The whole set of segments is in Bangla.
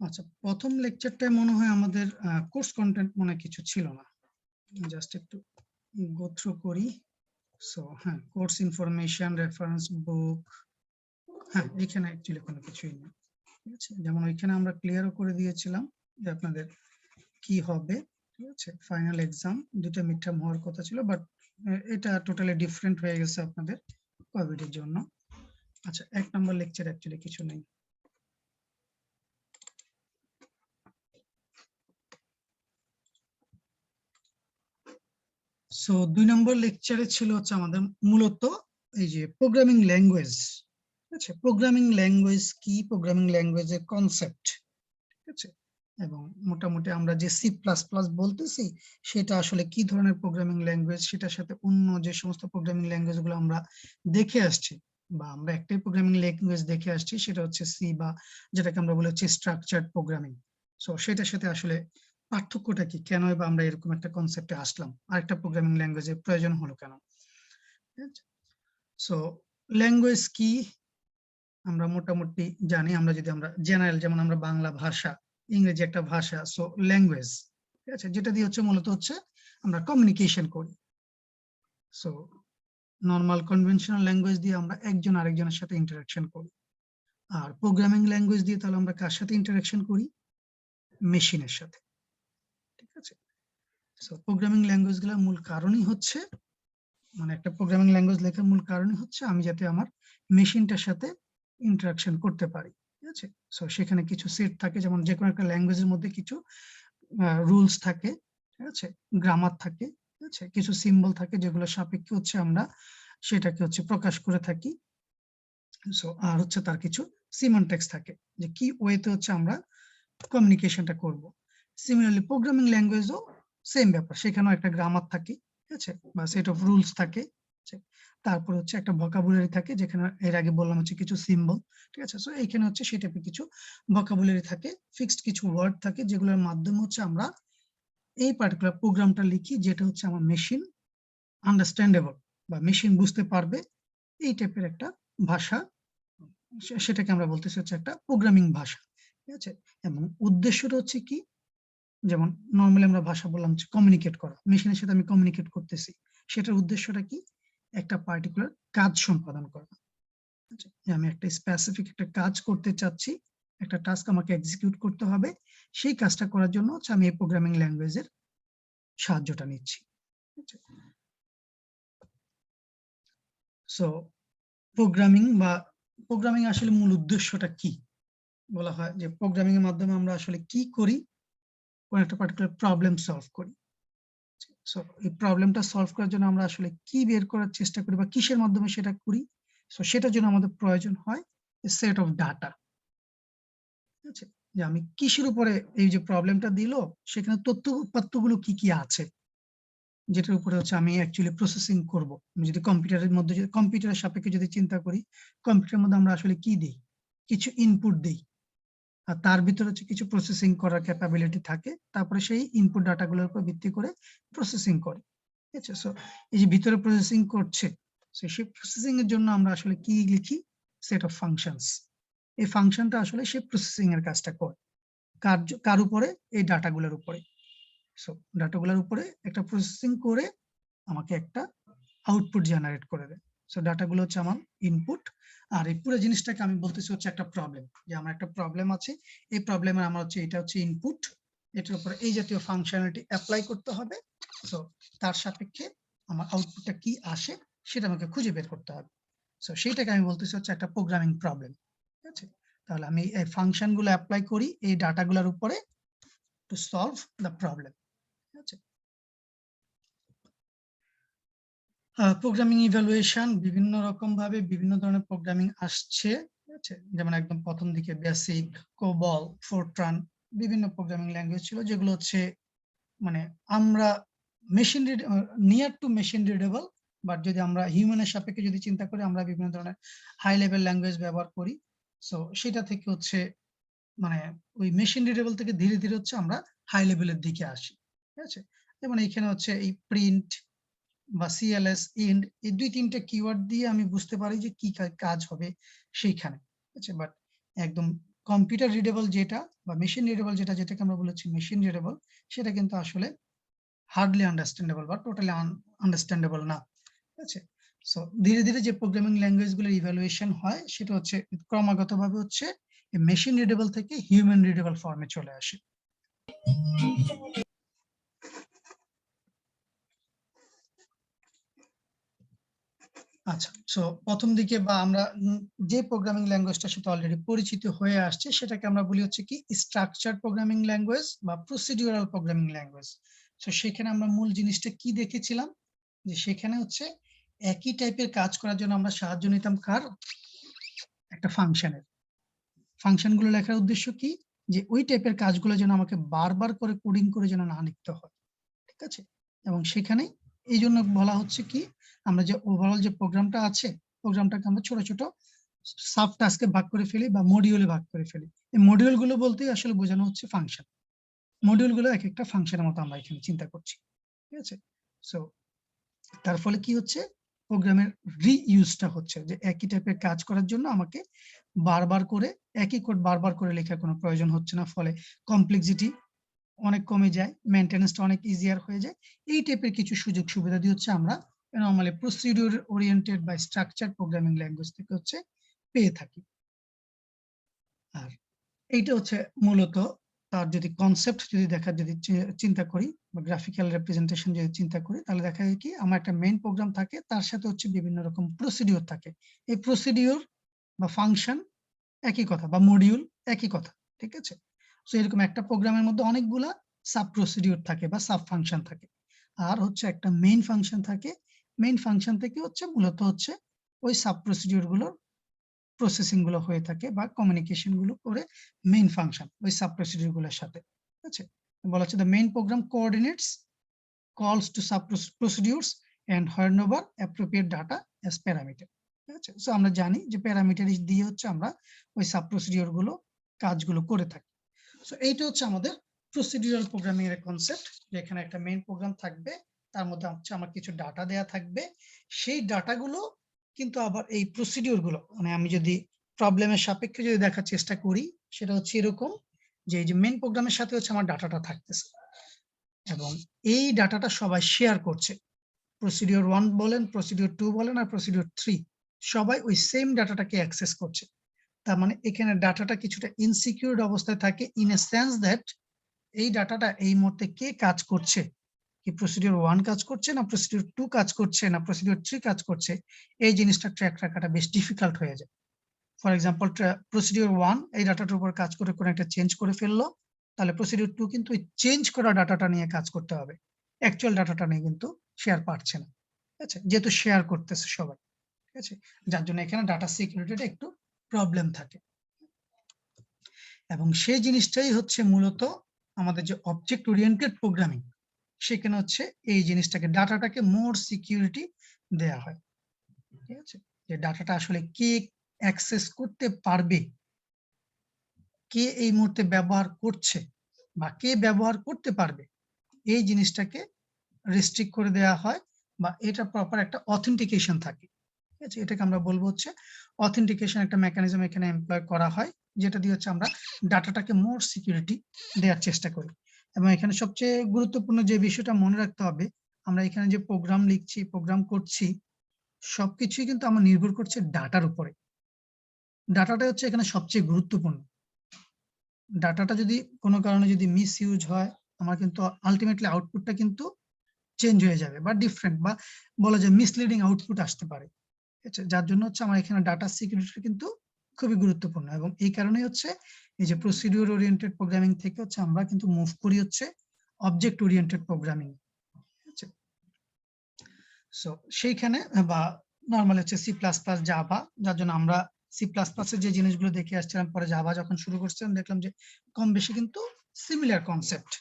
আচ্ছা, প্রথম লেকচারটায় মনে হয় আমাদের কোর্স কন্টেন্ট মনে কিছু ছিল না। জাস্ট একটু গো থ্রু করি। সো হ্যাঁ, কোর্স ইনফরমেশন, রেফারেন্স বুক, হ্যাঁ এখানে অ্যাকচুয়ালি কোনো কিছুই নেই। ঠিক আছে, যেমন ওইখানে আমরা ক্লিয়ারও করে দিয়েছিলাম যে আপনাদের কি হবে। ঠিক আছে, ফাইনাল এক্সাম দুটো মিড টার্ম হওয়ার কথা ছিল, বাট এটা টোটালি ডিফারেন্ট হয়ে গেছে আপনাদের কোভিড এর জন্য। আচ্ছা, 1 নম্বর লেকচার অ্যাকচুয়ালি কিছু নেই। সো 2 নম্বর লেকচারে ছিল হচ্ছে আমাদের মূলত এই যে প্রোগ্রামিং ল্যাঙ্গুয়েজ। ঠিক আছে, প্রোগ্রামিং ল্যাঙ্গুয়েজ কি, প্রোগ্রামিং ল্যাঙ্গুয়েজের কনসেপ্ট। ঠিক আছে, এবং মোটামুটি আমরা যে সি প্লাস প্লাস বলতেছি সেটা আসলে কি ধরনের প্রোগ্রামিং ল্যাঙ্গুয়েজ, সেটার সাথে অন্য যে সমস্ত প্রোগ্রামিং ল্যাঙ্গুয়েজ গুলো আমরা দেখে আসছি, বা আমরা একটাই প্রোগ্রামিং ল্যাঙ্গুয়েজ দেখে আসছি সেটা হচ্ছে সি, বা যেটাকে আমরা বলে হচ্ছে স্ট্রাকচার্ড প্রোগ্রামিং। সো সেটার সাথে আসলে পার্থক্যটা কি, কেন বা আমরা এরকম একটা কনসেপ্টে আসলাম, আরেকটা প্রোগ্রামিং ল্যাঙ্গুয়েজের প্রয়োজন হলো কেন। সো ল্যাঙ্গুয়েজ কি আমরা মোটামুটি জানি। আমরা যদি আমরা জেনারেল, যেমন আমরা বাংলা ভাষা, ইংরেজি একটা ভাষা, সো ল্যাঙ্গুয়েজ। ঠিক আছে, যেটা দিয়ে হচ্ছে মূলত হচ্ছে আমরা কমিউনিকেশন করি। সো নর্মাল কনভেনশনাল ল্যাঙ্গুয়েজ দিয়ে আমরা একজন আরেকজনের সাথে ইন্টারাকশন করি। আর প্রোগ্রামিং ল্যাঙ্গুয়েজ দিয়ে তাহলে আমরা কার সাথে ইন্টারাকশন করি? মেশিনের সাথে। ঠিক আছে, সো প্রোগ্রামিং ল্যাঙ্গুয়েজ গুলোর মূল কারণই হচ্ছে, মানে একটা প্রোগ্রামিং ল্যাঙ্গুয়েজ লেখার মূল কারণই হচ্ছে আমি যাতে আমার মেশিনটার সাথে ইন্টারাকশন করতে পারি। ঠিক আছে, সো সেখানে কিছু সেট থাকে, যেমন যে কোনো একটা ল্যাঙ্গুয়েজের মধ্যে কিছু রুলস থাকে। ঠিক আছে, গ্রামার থাকে। ঠিক আছে, কিছু সিম্বল থাকে যেগুলো সাপেক্ষে হচ্ছে আমরা সেটাকে হচ্ছে প্রকাশ করে থাকি। সো আর হচ্ছে তার কিছু সিমেন্টেক্স থাকে, যে কি ওয়েতে হচ্ছে আমরা কমিউনিকেশনটা করব। সিমিলারলি প্রোগ্রামিং ল্যাঙ্গুয়েজও সেম ব্যাপার, সেখানেও একটা গ্রামার থাকে। ঠিক আছে, বা সেট অফ রুলস থাকে। তারপর হচ্ছে একটা ভোকাবুলারি থাকে, যেখানে এর আগে বললাম হচ্ছে কিছু সিম্বল। ঠিক আছে, সো এইখানে হচ্ছে সেই টাইপের কিছু ভোকাবুলারি থাকে, ফিক্সড কিছু ওয়ার্ড থাকে, যেগুলোর মাধ্যমে হচ্ছে আমরা এই পার্টিকুলার প্রোগ্রামটা লিখি, যেটা হচ্ছে আমার মেশিন আন্ডারস্ট্যান্ডেবল বা মেশিন বুঝতে পারবে, এই টাইপের একটা ভাষা। সেটাকে আমরা বলতেছি হচ্ছে একটা প্রোগ্রামিং ভাষা। ঠিক আছে, এবং উদ্দেশ্যটা হচ্ছে কি, যেমন নর্মালি আমরা ভাষা বললাম হচ্ছে কমিউনিকেট করা, মেশিনের সাথে আমি কমিউনিকেট করতেছি, সেটার উদ্দেশ্যটা কি, একটা পার্টিকুলার কাজ সম্পাদন করা। যে আমি একটা স্পেসিফিক একটা কাজ করতে চাচ্ছি, একটা টাস্ক আমাকে এক্সিকিউট করতে হবে, সেই কাজটা করার জন্য হচ্ছে আমি এই প্রোগ্রামিং ল্যাঙ্গুয়েজের সাহায্যটা নিচ্ছি। সো প্রোগ্রামিং বা প্রোগ্রামিং আসলে মূল উদ্দেশ্যটা কি, বলা হয় যে প্রোগ্রামিং এর মাধ্যমে আমরা আসলে কি করি, কোন একটা পার্টিকুলার প্রবলেম সলভ করি। সো এই প্রবলেমটা সলভ করার জন্য আমরা আসলে কি বের করার চেষ্টা করি বা কিসের মাধ্যমে সেটা করি। সো সেটার জন্য আমাদের প্রয়োজন হয় সেট অফ ডাটা। ঠিক আছে, যে আমি কিসের উপরে এই যে প্রবলেমটা দিল, সেখানে তথ্য উপাত্তগুলো কি কি আছে, যেটার উপরে হচ্ছে আমি অ্যাকচুয়ালি প্রসেসিং করব। আমি যদি কম্পিউটারের মধ্যে, যদি কম্পিউটারের সাপেক্ষে যদি চিন্তা করি, কম্পিউটারের মধ্যে আমরা আসলে কি দিই, কিছু ইনপুট দিই, আর তার ভিতরে হচ্ছে কিছু প্রসেসিং করার ক্যাপাবিলিটি থাকে, তারপরে সেই ইনপুট ডাটাগুলোর উপর ভিত্তি করে প্রসেসিং করে। ঠিক আছে, সো এই যে ভিতরে প্রসেসিং করছে, সেই প্রসেসিং এর জন্য আমরা আসলে কি লিখি, সেট অফ ফাংশনস। এই ফাংশনটা আসলে সেই প্রসেসিং এর কাজটা করে কার উপরে, এই ডাটাগুলোর উপরে। সো ডাটাগুলোর উপরে একটা প্রসেসিং করে আমাকে একটা আউটপুট জেনারেট করে দেয়। সো ডাটাগুলো হচ্ছে আমার ইনপুট। আর এই পুরো জিনিসটাকে আমি বলতেছি হচ্ছে একটা প্রবলেম, যে আমার একটা প্রবলেম আছে, এই প্রবলেমের আমার হচ্ছে এটা হচ্ছে ইনপুট, এটার উপরে এই জাতীয় ফাংশনালিটি অ্যাপ্লাই করতে হবে। সো তার সাপেক্ষে আমার আউটপুটটা কি আসে সেটা আমাকে খুঁজে বের করতে হবে। সো সেইটাকে আমি বলতেছি হচ্ছে একটা প্রোগ্রামিং প্রবলেম। ঠিক আছে, তাহলে আমি এই ফাংশন গুলো অ্যাপ্লাই করি এই ডাটাগুলোর উপরে টু সলভ দ্য প্রবলেম। ঠিক আছে, প্রোগ্রামিং ইভ্যালুয়েশন বিভিন্ন রকম ভাবে বিভিন্ন ধরনের প্রোগ্রামিং আসছে। ঠিক আছে, যেমন একদম প্রথম দিকে বেসিক, কোবল, ফোরট্রান, বিভিন্ন প্রোগ্রামিং ল্যাঙ্গুয়েজ ছিল, যেগুলো হচ্ছে মানে আমরা machine near to machine readable, but যদি আমরা হিউম্যানের সাপেক্ষে যদি চিন্তা করি, আমরা বিভিন্ন ধরনের হাই লেভেল ল্যাঙ্গুয়েজ ব্যবহার করি। সো সেটা থেকে হচ্ছে মানে ওই মেশিন রিডেবল থেকে ধীরে ধীরে হচ্ছে আমরা হাই লেভেলের দিকে আসি। ঠিক আছে, যেমন এইখানে হচ্ছে এই প্রিন্ট বা সিএলএস, ইন্ড, এই 2-3টে কিওয়ার্ড দিয়ে আমি বুঝতে পারি যে কি কাজ হবে সেইখানে। ঠিক আছে, বাট একদম কম্পিউটার রিডেবল যেটা বা মেশিন রিডেবল যেটাকে আমরা বলেছি মেশিন রিডেবল, সেটা কিন্তু আসলে হার্ডলি আন্ডারস্ট্যান্ডেবল বা টোটালি আন্ডারস্ট্যান্ডেবল না। ঠিক আছে? সো ধীরে ধীরে যে প্রোগ্রামিং ল্যাঙ্গুয়েজ গুলোর ইভ্যালুয়েশন হয় সেটা হচ্ছে ক্রমাগতভাবে হচ্ছে মেশিন রিডেবল থেকে হিউম্যান রিডেবল ফর্মে চলে আসে। আচ্ছা, সো প্রথম দিকে বা আমরা যে প্রোগ্রামিং ল্যাঙ্গুয়েজটার সাথে অলরেডি পরিচিত হয়ে আসছে সেটাকে আমরা বলি হচ্ছে কি স্ট্রাকচার প্রোগ্রামিং ল্যাঙ্গুয়েজ বা প্রসিডিউরাল প্রোগ্রামিং ল্যাঙ্গুয়েজ। সো সেখানে আমরা মূল জিনিসটা কি দেখেছিলাম, যে সেখানে হচ্ছে একই টাইপের কাজ করার জন্য আমরা সাহায্য নিতাম কার, একটা ফাংশনের। ফাংশনগুলো লেখার উদ্দেশ্য কি, যে ওই টাইপের কাজগুলো যেন আমাকে বারবার করে কোডিং করে যেন না লিখতে হয়। ঠিক আছে? এবং সেখানে এই জন্য বলা হচ্ছে কি, আমরা যে ওভারঅল যে প্রোগ্রামটা আছে প্রোগ্রামটাকে আমরা ছোট ছোট সাব টাস্কে ভাগ করে ফেলি বা মডিউলে ভাগ করে ফেলি। এই মডিউল গুলো বলতেই আসলে বোঝানো হচ্ছে ফাংশন। মডিউল গুলো এক একটা ফাংশনের মতো আমরা এখানে চিন্তা করছি। ঠিক আছে? সো তার ফলে কি হচ্ছে, প্রোগ্রামের রিইউজটা হচ্ছে যে একই টাইপের কাজ করার জন্য আমাকে বারবার করে একই কোড বারবার করে লেখার কোনো প্রয়োজন হচ্ছে না, ফলে কমপ্লেক্সিটি অনেক কমে যায়, মেইনটেনেন্সটা অনেক ইজিয়ার হয়ে যায়। এই টাইপের কিছু সুযোগ সুবিধা দিয়ে হচ্ছে আমরা নরমালি প্রসিডিউর ওরিয়েন্টেড বা স্ট্রাকচার প্রোগ্রামিং ল্যাঙ্গুয়েজ থেকে হচ্ছে পেয়ে থাকি। আর এইটা হচ্ছে মূলত তার যদি কনসেপ্ট যদি দেখার যদি চিন্তা করি বা গ্রাফিক্যাল রিপ্রেজেন্টেশন যদি চিন্তা করি, তাহলে দেখা যায় কি আমার একটা মেইন প্রোগ্রাম থাকে, তার সাথে হচ্ছে বিভিন্ন রকম প্রসিডিউর থাকে। এই প্রসিডিউর বা ফাংশন একই কথা বা মডিউল একই কথা। ঠিক আছে? সো এরকম একটা প্রোগ্রামের মধ্যে অনেকগুলা সাব প্রসিডিউর থাকে বা সাব ফাংশন থাকে। আর হচ্ছে একটা মেইন ফাংশন থাকে। মেইন ফাংশন থেকে হচ্ছে মূলত হচ্ছে ওই সাব প্রসিডিউর গুলোর প্রসেসিং গুলো হয়ে থাকে বা কমিউনিকেশন গুলো করে মেইন ফাংশন ওই সাব প্রসিডিউর গুলোর সাথে। ঠিক আছে? বলা হচ্ছে the main program coordinates calls to sub procedures and hand over appropriate data as parameter. ঠিক আছে? সো আমরা জানি যে প্যারামিটার দিয়ে হচ্ছে আমরা ওই সাব প্রসিডিউর গুলো কাজগুলো করে থাকি। সো এইটা হচ্ছে আমাদের প্রসিডিউরাল প্রোগ্রামিং এর কনসেপ্ট, যেখানে একটা মেইন প্রোগ্রাম থাকবে, তার মধ্যে হচ্ছে আমার কিছু ডাটা দেয়া থাকবে, সেই ডাটাগুলো কিন্তু আবার এই প্রসিডিউর গুলো মানে আমি যদি প্রবলেমের সাপেক্ষে যদি দেখার চেষ্টা করি, সেটা হচ্ছে এরকম যে এই যে মেইন প্রোগ্রামের সাথে হচ্ছে আমার ডাটাটা থাকতেছে এবং এই ডাটাটা সবাই শেয়ার করছে। প্রসিডিউর 1 বলেন, প্রসিডিউর 2 বলেন আর প্রসিডিউর 3 সবাই ওই সেম ডাটাটাকে অ্যাক্সেস করছে। তার মানে এখানে ডাটাটা কিছুটা ইনসিকিউরড অবস্থায় থাকে ইন এ সেন্স দ্যাট এই ডাটাটা এই মুহূর্তে কে কাজ করছে, কি প্রসিডিউর 1 কাজ করছে না প্রসিডিউর 2 কাজ করছে না প্রসিডিউর 3 কাজ করছে, এই জিনিসটা ট্র্যাক রাখাটা বেশ ডিফিকাল্ট হয়ে যায়। ফর এক্সাম্পল প্রসিডিউর 1 এই ডাটাটার উপর কাজ করে কোনো একটা চেঞ্জ করে ফেললো, তাহলে প্রসিডিউর 2 কিন্তু ওই চেঞ্জ করা ডাটাটা নিয়ে কাজ করতে হবে, অ্যাকচুয়াল ডাটাটা নিয়ে কিন্তু শেয়ার পারছে না। ঠিক আছে? যেহেতু শেয়ার করতেছে সবাই। ঠিক আছে? যার জন্য এখানে ডাটা সিকিউরিটিটা একটু প্রবলেম থাকে। এবং সেই জিনিসটাই হচ্ছে মূলত আমাদের যে অবজেক্ট ওরিয়েন্টেড প্রোগ্রামিং, সেখানে হচ্ছে এই জিনিসটাকে ডাটাটাকে মোর সিকিউরিটি দেয়া হয়। ঠিক আছে? যে ডাটাটা আসলে কে অ্যাক্সেস করতে পারবে, কে এই মুহূর্তে ব্যবহার করছে বা কে ব্যবহার করতে পারবে, এই জিনিসটাকে রেস্ট্রিক্ট করে দেওয়া হয় বা এটা প্রপার একটা অথেন্টিকেশন থাকে। ঠিক আছে? এটাকে আমরা বলবো হচ্ছে অথেন্টিকেশন একটা মেকানিজম এখানে এমপ্লয় করা হয়, যেটা দিয়ে হচ্ছে আমরা ডাটাটাকে মোর সিকিউরিটি দেওয়ার চেষ্টা করি। এবং এখানে সবচেয়ে গুরুত্বপূর্ণ যে বিষয়টা মনে রাখতে হবে, আমরা এখানে যে প্রোগ্রাম লিখছি প্রোগ্রাম করছি সবকিছুই কিন্তু আমার নির্ভর করছে ডাটার উপরে। ডাটাটা হচ্ছে এখানে সবচেয়ে গুরুত্বপূর্ণ। ডাটাটা যদি কোনো কারণে যদি মিস ইউজ হয়, আমার কিন্তু আলটিমেটলি আউটপুটটা কিন্তু চেঞ্জ হয়ে যাবে বা ডিফারেন্ট বা বলা যায় মিসলিডিং আউটপুট আসতে পারে। ঠিক আছে? যার জন্য হচ্ছে আমার এখানে ডাটা সিকিউরিটি কিন্তু খুবই গুরুত্বপূর্ণ এবং এই কারণেই হচ্ছে এই যে প্রসিডিউর ওরিয়েন্টেড প্রোগ্রামিং থেকে হচ্ছে আমরা কিন্তু মুভ করি হচ্ছে অবজেক্ট ওরিয়েন্টেড প্রোগ্রামিং। ঠিক আছে? সো সেইখানে বা নরমালি হচ্ছে সি প্লাস প্লাস জাভা, যার জন্য আমরা সি প্লাস প্লাসের যে জিনিসগুলো দেখে আসছিলাম পরে জাভা যখন শুরু করছিলাম দেখলাম যে কম বেশি কিন্তু সিমিলার কনসেপ্ট।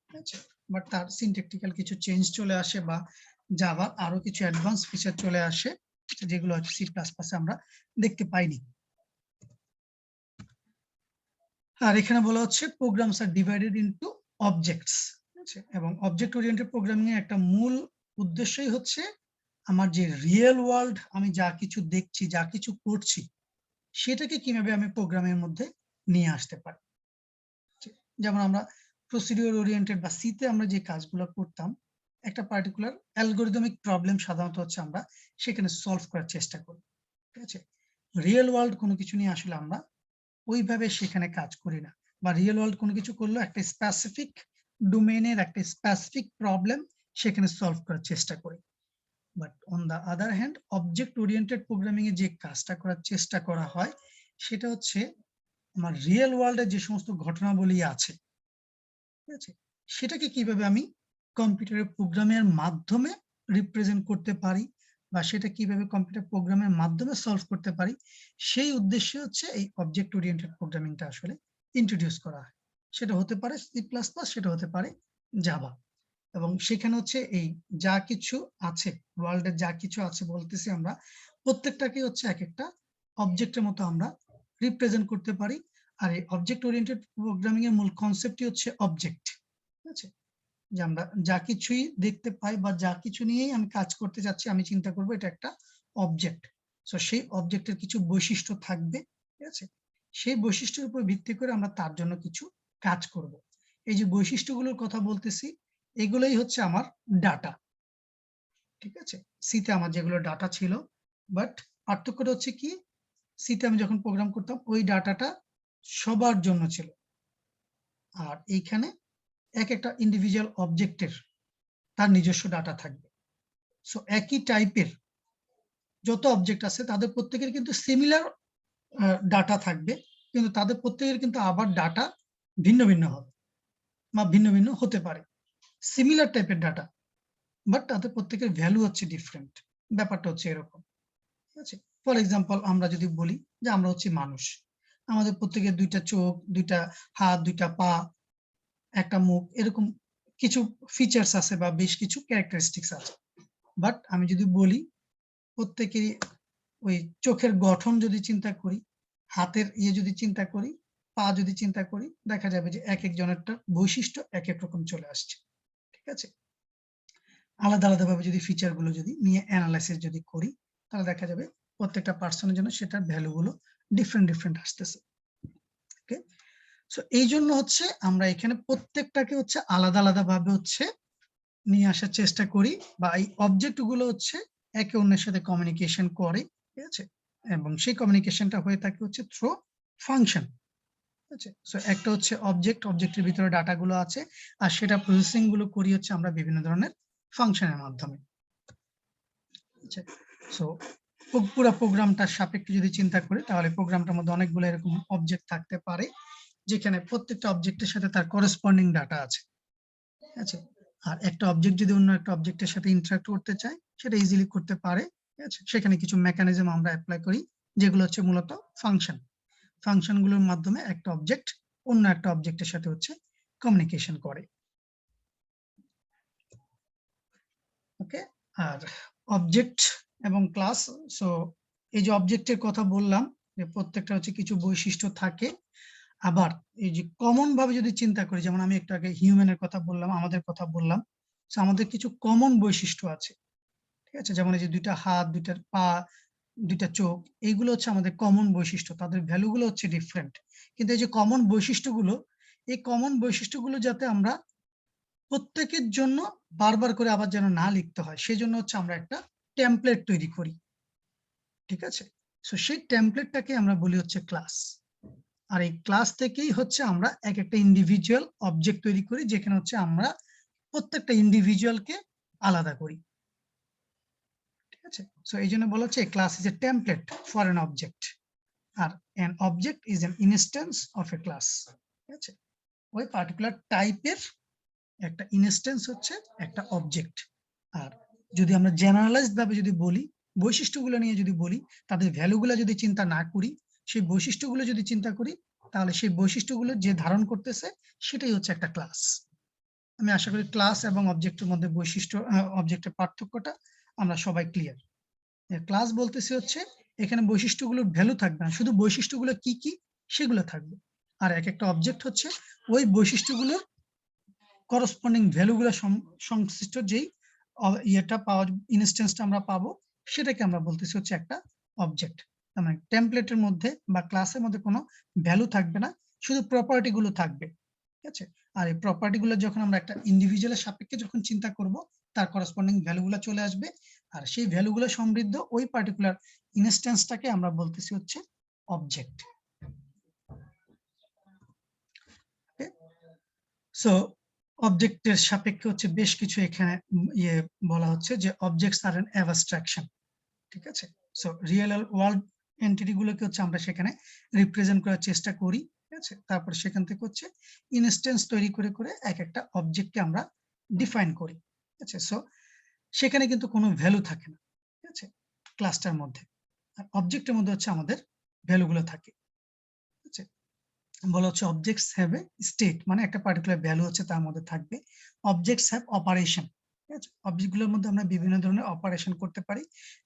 ঠিক আছে? বাট তার সিনট্যাকটিক্যাল কিছু চেঞ্জ চলে আসে বা জাভার আরো কিছু অ্যাডভান্স ফিচার চলে আসে, যেগুলো হচ্ছে সি প্লাস প্লাসে আমরা দেখতে পাইনি। আর এখানে বলা হচ্ছে programs are divided into objects. ঠিক আছে? এবং অবজেক্ট ওরিয়েন্টেড প্রোগ্রামিং এর একটা মূল উদ্দেশ্যই হচ্ছে আমার যে রিয়েল ওয়ার্ল্ড আমি যা কিছু দেখছি যা কিছু করছি সেটাকে কিভাবে আমি প্রোগ্রামের মধ্যে নিয়ে আসতে পারি। যেমন আমরা প্রসিডিউর ওরিয়েন্টেড বা সিতে আমরা যে কাজগুলো করতাম, একটা পার্টিকুলার অ্যালগরিদমিক প্রবলেম সাধারণত হচ্ছে আমরা সেখানে সলভ করার চেষ্টা করি। ঠিক আছে? রিয়েল ওয়ার্ল্ড কোনো কিছু নিয়ে আসলে আমরা ওইভাবে সেখানে কাজ করি না, বা রিয়েল ওয়ার্ল্ড কোনো কিছু করলেও একটা স্পেসিফিক ডোমেইনের একটা স্পেসিফিক প্রবলেম সেখানে সলভ করার চেষ্টা করি। But on the other hand object oriented programming এ যে কাজটা করার চেষ্টা করা হয় সেটা হচ্ছে আমার রিয়েল ওয়ার্ল্ডে যে সমস্ত ঘটনাবলী আছে, ঠিক আছে, সেটাকে কিভাবে আমি কম্পিউটারের প্রোগ্রামের মাধ্যমে রিপ্রেজেন্ট করতে পারি বা সেটা কিভাবে কম্পিউটার প্রোগ্রামের মাধ্যমে সলভ করতে পারি, সেই উদ্দেশ্যে হচ্ছে এই অবজেক্ট ওরিয়েন্টেড প্রোগ্রামিংটা আসলে ইন্ট্রোডিউস করা হয়। সেটা হতে পারে সি প্লাস প্লাস, সেটা হতে পারে জাভা। এবং সেখানে হচ্ছে এই যা কিছু আছে, ওয়ার্ল্ডে যা কিছু আছে বলতেছি আমরা, প্রত্যেকটাকে হচ্ছে এক একটা অবজেক্টের মতো আমরা রিপ্রেজেন্ট করতে পারি। আর এই অবজেক্ট ওরিয়েন্টেড প্রোগ্রামিং এর মূল কনসেপ্টই হচ্ছে অবজেক্ট। ঠিক আছে? যে আমরা যা কিছুই দেখতে পাই বা যা কিছু নিয়েই আমি কাজ করতে যাচ্ছি, আমি চিন্তা করব এটা একটা অবজেক্ট। সো সেই অবজেক্টের কিছু বৈশিষ্ট্য থাকবে, ঠিক আছে? সেই বৈশিষ্ট্যের উপর ভিত্তি করে আমরা তার জন্য কিছু কাজ করব। এই যে বৈশিষ্ট্যগুলোর কথা বলতেছি, এগুলোই হচ্ছে আমার ডাটা। ঠিক আছে? সিতে আমার যেগুলো ডাটা ছিল, বাট পার্থক্যটা হচ্ছে কি, সিতে আমি যখন প্রোগ্রাম করতাম ওই ডাটাটা সবার জন্য ছিল, আর এইখানে এক একটা ইন্ডিভিজুয়াল অবজেক্টের তার নিজস্ব ডাটা থাকবে। সো একই টাইপের যত অবজেক্ট আছে তাদের প্রত্যেকের কিন্তু সিমিলার ডাটা থাকবে, কিন্তু তাদের প্রত্যেকের কিন্তু আবার ডাটা ভিন্ন ভিন্ন হবে বা ভিন্ন ভিন্ন হতে পারে। সিমিলার টাইপের ডাটা, বাট তাদের প্রত্যেকের ভ্যালু হচ্ছে ডিফারেন্ট। ব্যাপারটা হচ্ছে এরকম। ঠিক আছে? ফর এক্সাম্পল আমরা যদি বলি যে আমরা হচ্ছে মানুষ, আমাদের প্রত্যেকের দুইটা চোখ, দুইটা হাত, দুইটা পা, একটা মুখ, এরকম কিছু ফিচার্স আছে বা বেশ কিছু ক্যারেক্টারিস্টিক্স আছে। বাট আমি যদি বলি প্রত্যেকেরই ওই চোখের গঠন যদি চিন্তা করি, হাতের যদি চিন্তা করি, পা যদি চিন্তা করি, দেখা যাবে যে এক একজনেরটা বৈশিষ্ট্য এক এক রকম চলে আসছে। ঠিক আছে? আলাদা আলাদা ভাবে যদি ফিচার গুলো যদি নিয়ে অ্যানালাইসিস যদি করি, তাহলে দেখা যাবে প্রত্যেকটা পার্সনের জন্য সেটার ভ্যালু গুলো ডিফারেন্ট ডিফারেন্ট আসতেছে। ওকে? সো এই জন্য হচ্ছে আমরা এখানে প্রত্যেকটাকে হচ্ছে আলাদা আলাদা ভাবে হচ্ছে নিয়ে আসার চেষ্টা করি, বা এই অবজেক্ট গুলো হচ্ছে একে অন্যের সাথে কমিউনিকেশন করে। ঠিক আছে? এবং সেই কমিউনিকেশনটা হয়ে থাকে হচ্ছে থ্রু ফাংশন। ঠিক আছে? সো একটা হচ্ছে অবজেক্ট, অবজেক্টের ভিতরে ডাটা গুলো আছে, আর সেটা প্রসেসিং গুলো করি হচ্ছে আমরা বিভিন্ন ধরনের ফাংশনের মাধ্যমে। আচ্ছা, সো পুরো প্রোগ্রামটার সাপেক্ষে যদি চিন্তা করি, তাহলে প্রোগ্রামটার মধ্যে অনেকগুলো এরকম অবজেক্ট থাকতে পারে, যেখানে প্রত্যেকটা অবজেক্টের সাথে তার করেসপন্ডিং ডাটা আছে। ঠিক আছে? আর একটা অবজেক্ট যদি অন্য একটা অবজেক্টের সাথে ইন্টারঅ্যাক্ট করতে চায়, সেটা ইজিলি করতে পারে। ঠিক আছে? সেখানে কিছু মেকানিজম আমরা অ্যাপ্লাই করি, যেগুলো হচ্ছে মূলত ফাংশন। ফাংশন গুলোর মাধ্যমে একটা অবজেক্ট অন্য একটা অবজেক্টের সাথে হচ্ছে কমিউনিকেশন করে। ওকে? আর অবজেক্ট এবং ক্লাস, সো এই যে অবজেক্টের কথা বললাম যে প্রত্যেকটা হচ্ছে কিছু বৈশিষ্ট্য থাকে। আবার এই যে কমন ভাবে যদি চিন্তা করি, যেমন আমি একটু আগে হিউম্যানের কথা বললাম, আমাদের কথা বললাম, সো আমাদের কিছু কমন বৈশিষ্ট্য আছে। ঠিক আছে? যেমন এই যে দুইটা হাত, দুইটা পা, দুইটা চোখ, এইগুলো হচ্ছে আমাদের কমন বৈশিষ্ট্য, তাদের ভ্যালু গুলো হচ্ছে ডিফারেন্ট। কিন্তু এই যে কমন বৈশিষ্ট্যগুলো, এই কমন বৈশিষ্ট্যগুলো যাতে আমরা প্রত্যেকের জন্য বারবার করে আবার যেন না লিখতে হয়, সেজন্য হচ্ছে আমরা একটা টেমপ্লেট তৈরি করি। ঠিক আছে? সো সেই টেমপ্লেটটাকে আমরা বলি হচ্ছে ক্লাস। আর এই ক্লাস থেকেই হচ্ছে আমরা এক একটা ইন্ডিভিজুয়াল অবজেক্ট তৈরি করি, যেখানে হচ্ছে আমরা প্রত্যেকটা ইন্ডিভিজুয়ালকে আলাদা করি। ঠিক আছে? সো এই জন্য বলা হচ্ছে class is a template for an object, আর an object is an instance of a class. ঠিক আছে? ওই পার্টিকুলার টাইপের একটা ইনস্ট্যান্স হচ্ছে একটা অবজেক্ট। আর যদি আমরা জেনারেলাইজড ভাবে যদি বলি, বৈশিষ্ট্যগুলো নিয়ে যদি বলি, তাদের ভ্যালুগুলো যদি চিন্তা না করি, সেই বৈশিষ্ট্যগুলো যদি চিন্তা করি, তাহলে সেই বৈশিষ্ট্যগুলো যে ধারণ করতেছে সেটাই হচ্ছে একটা ক্লাস। আমি আশা করি ক্লাস এবং অবজেক্টের মধ্যে বৈশিষ্ট্য, অবজেক্টের পার্থক্যটা আমরা সবাই ক্লিয়ার। ক্লাস বলতেছি হচ্ছে এখানে বৈশিষ্ট্যগুলোর ভ্যালু থাকবে না, শুধু বৈশিষ্ট্যগুলো কি কি সেগুলো থাকবে। আর এক একটা অবজেক্ট হচ্ছে ওই বৈশিষ্ট্যগুলোর করসপন্ডিং ভ্যালুগুলো সংশ্লিষ্ট যেই ইয়েটা পাওয়া, ইনস্ট্যান্সটা আমরা পাবো, সেটাকে আমরা বলতেছি হচ্ছে একটা অবজেক্ট। তার মানে টেমপ্লেটের মধ্যে বা ক্লাসের মধ্যে কোনো ভ্যালু থাকবে না, শুধু প্রপার্টি গুলো থাকবে। ঠিক আছে, আর এই প্রপার্টি গুলো যখন আমরা একটা ইন্ডিভিজুয়ালের সাপেক্ষে যখন চিন্তা করব, তার করসপন্ডিং ভ্যালু গুলো চলে আসবে, আর সেই ভ্যালু গুলো সমৃদ্ধ ওই পার্টিকুলার ইনস্ট্যান্সটাকে আমরা বলতেছি হচ্ছে অবজেক্ট। সো অবজেক্টের সাপেক্ষে হচ্ছে বেশ কিছু এখানে বলা হচ্ছে যে অবজেক্টস আর অ্যান অ্যাবস্ট্রাকশন। ঠিক আছে, সো রিয়েল ওয়ার্ল্ড এন্টিটি গুলোকে হচ্ছে আমরা সেখানে রিপ্রেজেন্ট করার চেষ্টা করি। ঠিক আছে, তারপর সেখান থেকে হচ্ছে ইনস্ট্যান্স তৈরি করে করে এক একটা অবজেক্টকে আমরা ডিফাইন করি। ঠিক আছে, সো সেখানে কিন্তু কোনো ভ্যালু থাকে না। ঠিক আছে, ক্লাসটার মধ্যে, আর অবজেক্টের মধ্যে হচ্ছে আমাদের ভ্যালুগুলো থাকে। ঠিক আছে, বলা হচ্ছে অবজেক্টস হ্যাভ এ স্টেট, মানে একটা পার্টিকুলার ভ্যালু হচ্ছে তার মধ্যে থাকবে। Objects have operation. ঠিক আছে, অবজেক্টগুলোর মধ্যে আমরা বিভিন্ন ধরনের অপারেশন করতে পারি।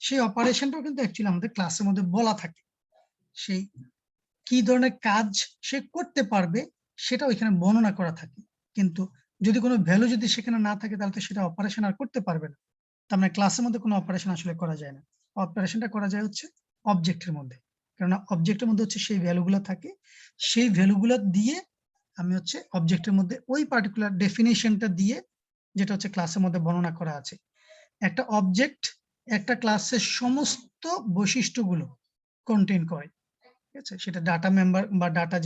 সেই অপারেশনটাও কিন্তু অ্যাকচুয়ালি আমাদের ক্লাসের মধ্যে বলা থাকে। সেই কি ধরনের কাজ সে করতে পারবে সেটাও এখানে বর্ণনা করা থাকে। কিন্তু যদি কোনো ভ্যালু যদি সেখানে না থাকে তাহলে তো সেটা অপারেশন আর করতে পারবে না। তার মানে ক্লাসের মধ্যে কোনো অপারেশন আসলে করা যায় না। অপারেশনটা করা যায় হচ্ছে অবজেক্টের মধ্যে, কেননা অবজেক্টের মধ্যে হচ্ছে সেই ভ্যালুগুলো থাকে। সেই ভ্যালুগুলো দিয়ে আমি হচ্ছে অবজেক্টের মধ্যে ওই পার্টিকুলার ডেফিনেশনটা দিয়ে, যেটা হচ্ছে ক্লাসের মধ্যে বর্ণনা করা আছে। একটা অবজেক্ট একটা ক্লাসের সমস্ত বৈশিষ্ট্যগুলো কন্টেইন করে। ঠিক আছে, সেটা ডাটা মেম্বার বা ডাটা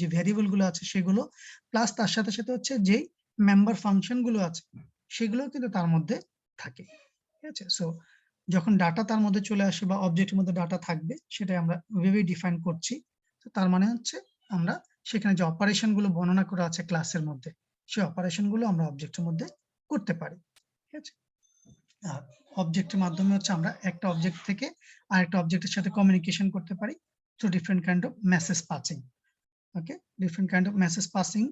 যে ভ্যারিয়েবল গুলো আছে সেগুলো, প্লাস তার সাথে সাথে হচ্ছে যে মেম্বার ফাংশন গুলো আছে সেগুলো কিন্তু তার মধ্যে থাকে। ঠিক আছে, সো যখন ডাটা তার মধ্যে চলে আসে বা অবজেক্টের মধ্যে ডাটা থাকবে, সেটাই আমরা ওইভাবেই ডিফাইন করছি। তো তার মানে হচ্ছে আমরা সেখানে যে অপারেশন গুলো বর্ণনা করা আছে ক্লাসের মধ্যে, সেই অপারেশন গুলো আমরা অবজেক্টের মধ্যে করতে পারি। ঠিক আছে, আর অবজেক্টের মাধ্যমে হচ্ছে আমরা একটা অবজেক্ট থেকে আরেকটা অবজেক্টের সাথে কমিউনিকেশন করতে পারি through different kind of message passing. Okay, different kind of message passing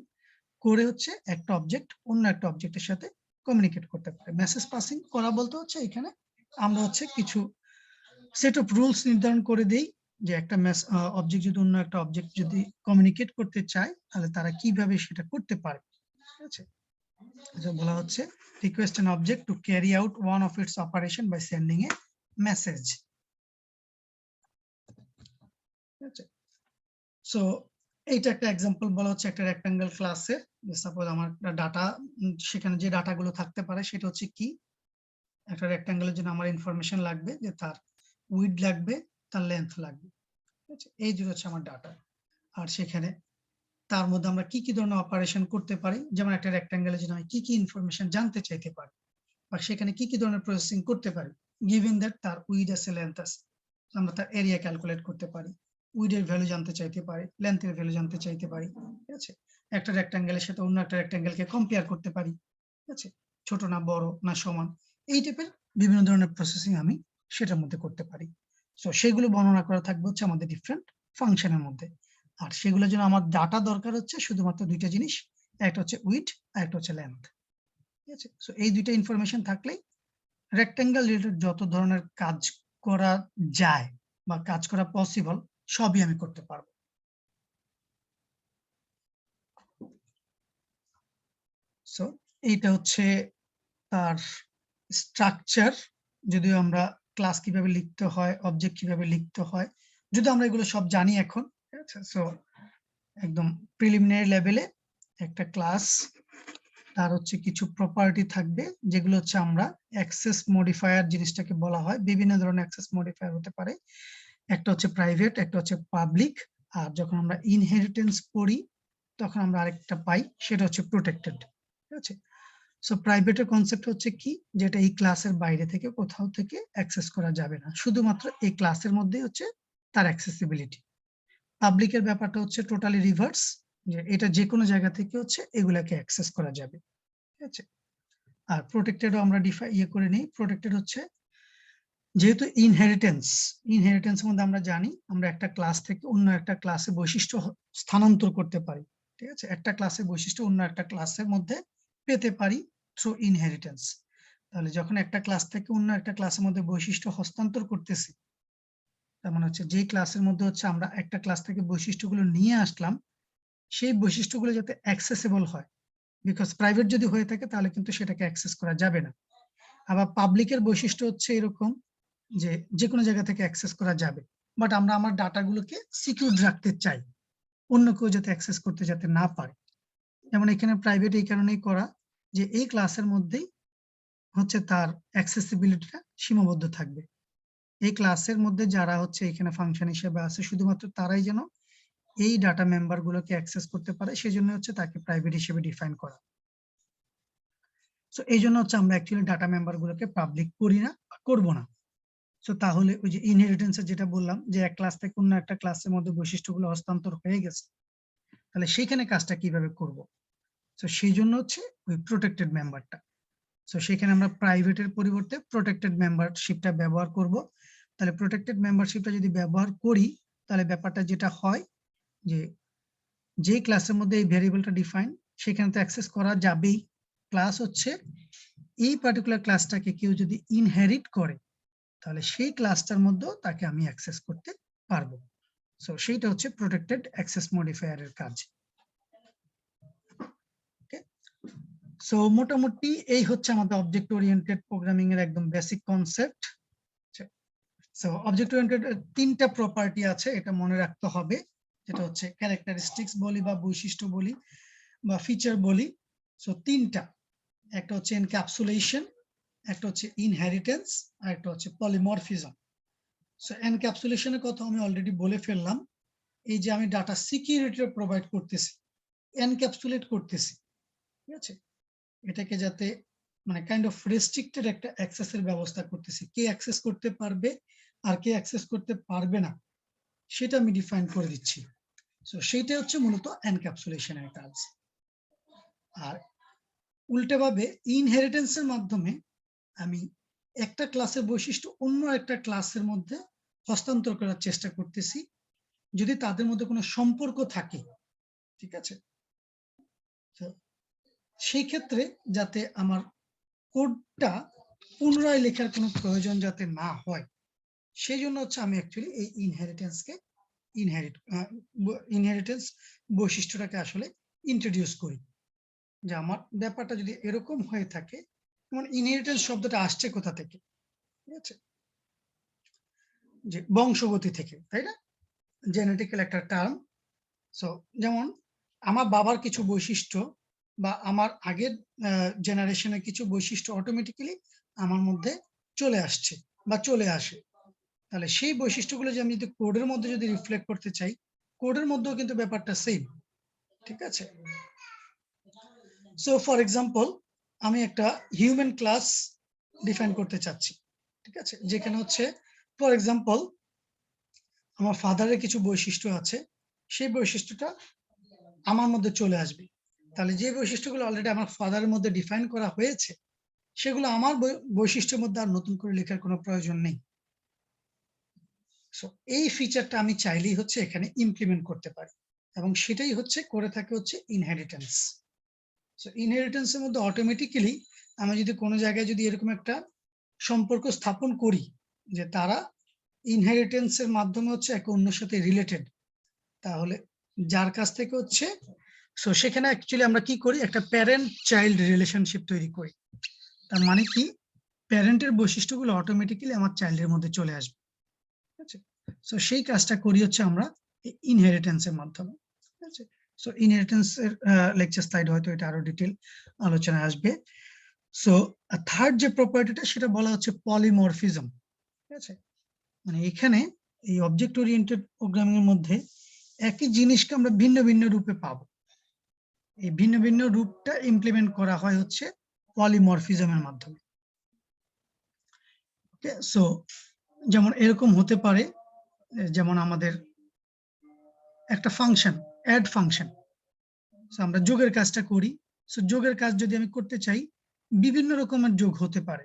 করে হচ্ছে একটা অবজেক্ট অন্য একটা অবজেক্টের সাথে কমিউনিকেট করতে পারে। মেসেজ পাসিং করা বলতে হচ্ছে এখানে আমরা হচ্ছে কিছু সেট অফ রুলস নির্ধারণ করে দেই, যে একটা অবজেক্ট যদি অন্য একটা অবজেক্ট যদি কমিউনিকেট করতে চায় তাহলে তারা কিভাবে সেটা করতে পারে। ঠিক আছে, বলা হচ্ছে request an object to carry out one of its operation by sending a message. So এইটা একটা এক্সাম্পল বলা হচ্ছে একটা রেক্টাঙ্গেল ক্লাসে। সাপোজ আমার ডাটা, সেখানে যে ডাটা গুলো থাকতে পারে সেটা হচ্ছে কি, একটা রেক্টাঙ্গেলের জন্য আমার ইনফরমেশন লাগবে যে তার উইডথ লাগবে, তার লেন্থ লাগবে। ঠিক আছে, এই দুটো হচ্ছে আমার ডাটা। আর সেখানে তার মধ্যে আমরা কি কি ধরনের অপারেশন করতে পারি, যেমন একটা রেক্টাঙ্গেলের জন্য আমি কি কি ইনফরমেশন জানতে চাইতে পারি, বা সেখানে কি কি ধরনের প্রসেসিং করতে পারি। গিভেন দ্যাট তার উইড আছে, লেন্থ আছে, আমরা তার এরিয়া ক্যালকুলেট করতে পারি, উইডের ভ্যালু জানতে চাইতে পারি, লেন্থের ভ্যালু জানতে চাইতে পারি। ঠিক আছে, একটা রেক্টাঙ্গেলের সাথে অন্য একটা রেক্টাঙ্গেলকে কম্পেয়ার করতে পারি। ঠিক আছে, ছোট না বড় না সমান, এই টাইপের বিভিন্ন ধরনের প্রসেসিং আমি সেটার মধ্যে করতে পারি। সো সেগুলো বর্ণনা করা থাকবে হচ্ছে আমাদের ডিফারেন্ট ফাংশনের মধ্যে। আর সেগুলোর জন্য আমার ডাটা দরকার হচ্ছে শুধুমাত্র দুইটা জিনিস, একটা হচ্ছে উইড আর একটা হচ্ছে লেন্থ। ঠিক আছে, সো এই দুইটা ইনফরমেশন থাকলেই রেক্টাঙ্গেল রিলেটেড যত ধরনের কাজ করা যায় বা কাজ করা পসিবল সবই আমি করতে পারবো। সো এইটা হচ্ছে তার স্ট্রাকচার। যদিও আমরা ক্লাস কিভাবে লিখতে হয়, অবজেক্ট কিভাবে লিখতে হয়, যদি আমরা এগুলো সব জানি এখন। ঠিক আছে, সো একদম প্রিলিমিনারি লেভেলে একটা ক্লাস, তার হচ্ছে কিছু প্রপার্টি থাকবে যেগুলো হচ্ছে আমরা অ্যাক্সেস মডিফায়ার জিনিসটাকে বলা হয়। বিভিন্ন ধরনের অ্যাক্সেস মডিফায়ার হতে পারে, একটা হচ্ছে প্রাইভেট, একটা হচ্ছে পাবলিক, আর যখন আমরা ইনহেরিটেন্স করি তখন আমরা আরেকটা পাই, সেটা হচ্ছে প্রোটেক্টেড। ঠিক আছে, সো প্রাইভেটের কনসেপ্ট হচ্ছে কি, যেটা এই ক্লাসের বাইরে থেকে কোথাও থেকে অ্যাক্সেস করা যাবে না, শুধুমাত্র এই ক্লাসের মধ্যেই হচ্ছে তার অ্যাক্সেসিবিলিটি। পাবলিকের ব্যাপারটা হচ্ছে টোটালি রিভার্স, যে এটা যে কোনো জায়গা থেকে হচ্ছে এগুলাকে অ্যাক্সেস করা যাবে। ঠিক আছে, আর প্রোটেক্টেডও আমরা করে নিই। প্রোটেক্টেড হচ্ছে যেহেতু ইনহেরিটেন্সের মধ্যে আমরা জানি আমরা একটা ক্লাস থেকে অন্য একটা ক্লাসে বৈশিষ্ট্য স্থানান্তর করতে পারি। ঠিক আছে, একটা ক্লাসের বৈশিষ্ট্য অন্য একটা ক্লাসের মধ্যে পেতে পারি থ্রু ইনহেরিটেন্স। তাহলে যখন একটা ক্লাস থেকে অন্য একটা ক্লাসের মধ্যে বৈশিষ্ট্য হস্তান্তর করতেছি, তার মানে হচ্ছে যে ক্লাসের মধ্যে হচ্ছে আমরা একটা ক্লাস থেকে বৈশিষ্ট্যগুলো নিয়ে আসলাম, সেই বৈশিষ্ট্যগুলো যাতে অ্যাক্সেসিবল হয়, বিকজ প্রাইভেট যদি হয়ে থাকে তাহলে কিন্তু সেটাকে অ্যাক্সেস করা যাবে না। আবার পাবলিকের বৈশিষ্ট্য হচ্ছে এরকম যে যে কোনো জায়গা থেকে অ্যাক্সেস করা যাবে। বাট আমরা আমার ডাটাগুলোকে সিকিউর রাখতে চাই, অন্য কেউ যাতে অ্যাক্সেস করতে যাতে না পারে। যেমন এখানে প্রাইভেট এই কারণেই করা যে এই ক্লাসের মধ্যেই হচ্ছে তার অ্যাক্সেসিবিলিটিটা সীমাবদ্ধ থাকবে। এই ক্লাসের মধ্যে যারা হচ্ছে এখানে ফাংশন হিসেবে আছে শুধুমাত্র তারাই যেন এই ডাটা মেম্বার গুলোকে অ্যাক্সেস করতে পারে, সেজন্য হচ্ছে তাকে প্রাইভেট হিসেবে ডিফাইন করা। সো এই জন্য হচ্ছে আমরা অ্যাকচুয়ালি ডাটা মেম্বার গুলোকে পাবলিক করি না বা করবো না। সো তাহলে ওই যে ইনহেরিটেন্সের যেটা বললাম যে এক ক্লাস থেকে অন্য একটা ক্লাসের মধ্যে বৈশিষ্ট্যগুলো হস্তান্তর হয়ে গেছে, তাহলে সেইখানে কাজটা কিভাবে করব? সো সেই জন্য হচ্ছে ওই প্রোটেক্টেড মেম্বারটা। সো সেখানে আমরা প্রাইভেটের পরিবর্তে প্রোটেক্টেড মেম্বারশিপটা ব্যবহার করব। তাহলে প্রোটেক্টেড মেম্বারশিপটা যদি ব্যবহার করি তাহলে ব্যাপারটা যেটা হয় যে ক্লাসের মধ্যে এই ভ্যারিয়েবলটা ডিফাইন সেখানে তো অ্যাক্সেস করা যাবেই, প্লাস হচ্ছে এই পার্টিকুলার ক্লাসটাকে কেউ যদি ইনহেরিট করে তাহলে সেই ক্লাসটার মধ্যেও তাকে আমি অ্যাক্সেস করতে পারবো। সো সেইটা হচ্ছে প্রোটেক্টেড অ্যাক্সেস মডিফায়ারের কাজ। সো মোটামুটি এই হচ্ছে আমাদের অবজেক্ট ওরিয়েন্টেড প্রোগ্রামিং এর একদম basic concept. So object oriented তিনটা প্রপার্টি আছে, এটা মনে রাখতে হবে, যেটা হচ্ছে ক্যারেক্টারিস্টিক্স বলি বা বৈশিষ্ট্য বলি বা ফিচার বলি। সো তিনটা, একটা হচ্ছে এনক্যাপসুলেশন, একটা হচ্ছে ইনহেরিটেন্স, আর একটা হচ্ছে পলিমরফিজম। সো এনক্যাপসুলেশনের কথা আমি অলরেডি বলে ফেললাম, এই যে আমি ডাটা সিকিউরিটি প্রোভাইড করতেছি, এনক্যাপসুলেট করতেছি, ঠিক আছে, এটাকে যাতে মানে কাইন্ড অফ রেস্ট্রিক্টেড একটা অ্যাক্সেসের ব্যবস্থা করতেছি, কে অ্যাক্সেস করতে পারবে আর কে অ্যাক্সেস করতে পারবে না সেটা আমি ডিফাইন করে দিচ্ছি। সো সেইটা হচ্ছে মূলত এনক্যাপসুলেশনের কাজ। আর উল্টেভাবে ইনহেরিটেন্সের মাধ্যমে আমি একটা ক্লাসের বৈশিষ্ট্য অন্য একটা ক্লাসের মধ্যে হস্তান্তর করার চেষ্টা করতেছি যদি তাদের মধ্যে কোনো সম্পর্ক থাকে, ঠিক আছে। সেই ক্ষেত্রে যাতে আমার কোডটা পুনরায় লেখার কোনো প্রয়োজন যাতে না হয় সেই জন্য হচ্ছে আমি অ্যাকচুয়ালি এই ইনহেরিটেন্স বৈশিষ্ট্যটাকে আসলে ইন্ট্রোডিউস করি। যে আমার ব্যাপারটা যদি এরকম হয়ে থাকে, যেমন ইনহেরিটেন্স শব্দটা আসছে কোথা থেকে, ঠিক আছে, যে বংশগতি থেকে, তাই না, জেনেটিক্যাল একটা টার্ম। সো যেমন আমার বাবার কিছু বৈশিষ্ট্য বা আমার আগের জেনারেশনের কিছু বৈশিষ্ট্য অটোমেটিক্যালি আমার মধ্যে চলে আসছে বা চলে আসে, তাহলে সেই বৈশিষ্ট্যগুলো যে আমি যদি কোডের মধ্যে যদি রিফ্লেক্ট করতে চাই, কোডের মধ্যেও কিন্তু ব্যাপারটা সেম, ঠিক আছে। সো ফর এক্সাম্পল আমি একটা হিউম্যান ক্লাস ডিফাইন করতে চাচ্ছি, ঠিক আছে, যেখানে হচ্ছে ফর এক্সাম্পল আমার ফাদারের কিছু বৈশিষ্ট্য আছে, সেই বৈশিষ্ট্যটা আমার মধ্যে চলে আসবে। তাহলে যে বৈশিষ্ট্যগুলো অলরেডি আমার ফাদারের মধ্যে ডিফাইন করা হয়েছে সেগুলো আমার বৈশিষ্ট্যের মধ্যে আর নতুন করে লেখার কোনো প্রয়োজন নেই। সো এই ফিচারটা আমি চাইলেই হচ্ছে এখানে ইমপ্লিমেন্ট করতে পারি এবং সেটাই হচ্ছে করে থাকে হচ্ছে ইনহেরিটেন্স। সো ইনহেরিটেন্সের মধ্যে অটোমেটিক্যালি আমি যদি কোনো জায়গায় যদি এরকম একটা সম্পর্ক স্থাপন করি যে তারা ইনহেরিটেন্সের মাধ্যমে হচ্ছে একে অন্যের সাথে রিলেটেড, তাহলে যার কাছ থেকে হচ্ছে, সো সেখানে অ্যাকচুয়ালি আমরা কি করি, একটা প্যারেন্ট চাইল্ড রিলেশনশিপ তৈরি করি। তার মানে কি, প্যারেন্টের বৈশিষ্ট্যগুলো অটোমেটিক্যালি আমার চাইল্ডের মধ্যে চলে আসবে, ঠিক আছে। সো সেই কাজটা করি হচ্ছে আমরা ইনহেরিটেন্সের মাধ্যমে, ঠিক আছে। সো ইনহেরিটেন্সের লেকচার স্লাইডে হয়তো এটা আরো ডিটেল আলোচনা আসবে। সো থার্ড যে প্রপার্টিটা সেটা বলা হচ্ছে পলিমরফিজম, ঠিক আছে। মানে এখানে এই অবজেক্ট ওরিয়েন্টেড প্রোগ্রামিং এর মধ্যে একই জিনিসকে আমরা ভিন্ন ভিন্ন রূপে পাবো, এই ভিন্ন ভিন্ন রূপটা ইমপ্লিমেন্ট করা হয় হচ্ছে পলিমরফিজমের মাধ্যমে। ওকে, সো যেমন এরকম হতে পারে, যেমন আমাদের একটা ফাংশন অ্যাড ফাংশন, সো আমরা যোগের কাজটা করি। সো যোগের কাজ যদি আমি করতে চাই বিভিন্ন রকমের যোগ হতে পারে।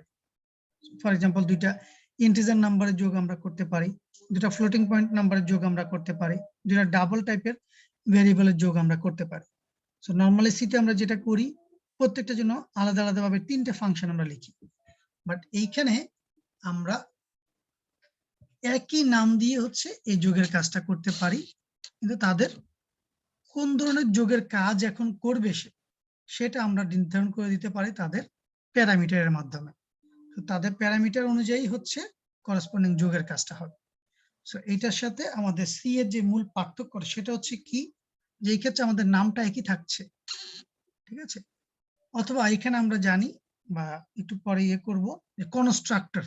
ফর এক্সাম্পল দুইটা ইন্টিজার নাম্বারের যোগ আমরা করতে পারি, দুটা ফ্লোটিং পয়েন্ট নাম্বারের যোগ আমরা করতে পারি, দুটা ডাবল টাইপের ভেরিয়েবলের যোগ আমরা করতে পারি। সো নর্মালি সিতে আমরা যেটা করি প্রত্যেকটার জন্য আলাদা আলাদা ভাবে তিনটে ফাংশন আমরা লিখি, বাট এইখানে আমরা একই নাম দিয়ে হচ্ছে এই যোগের কাজটা করতে পারি, কিন্তু তাদের কোন ধরনের যোগের কাজ এখন করবে সেটা আমরা নির্ধারণ করে দিতে পারি তাদের প্যারামিটারের মাধ্যমে। তো তাদের প্যারামিটার অনুযায়ী হচ্ছে করসপন্ডিং যোগের কাজটা হবে। সো এটার সাথে আমাদের সি এর যে মূল পার্থক্য সেটা হচ্ছে কি, যে এই ক্ষেত্রে আমাদের নামটা একই থাকছে, ঠিক আছে। অথবা এখানে আমরা জানি বা একটু পরে ইয়ে করবো যে কনস্ট্রাক্টর।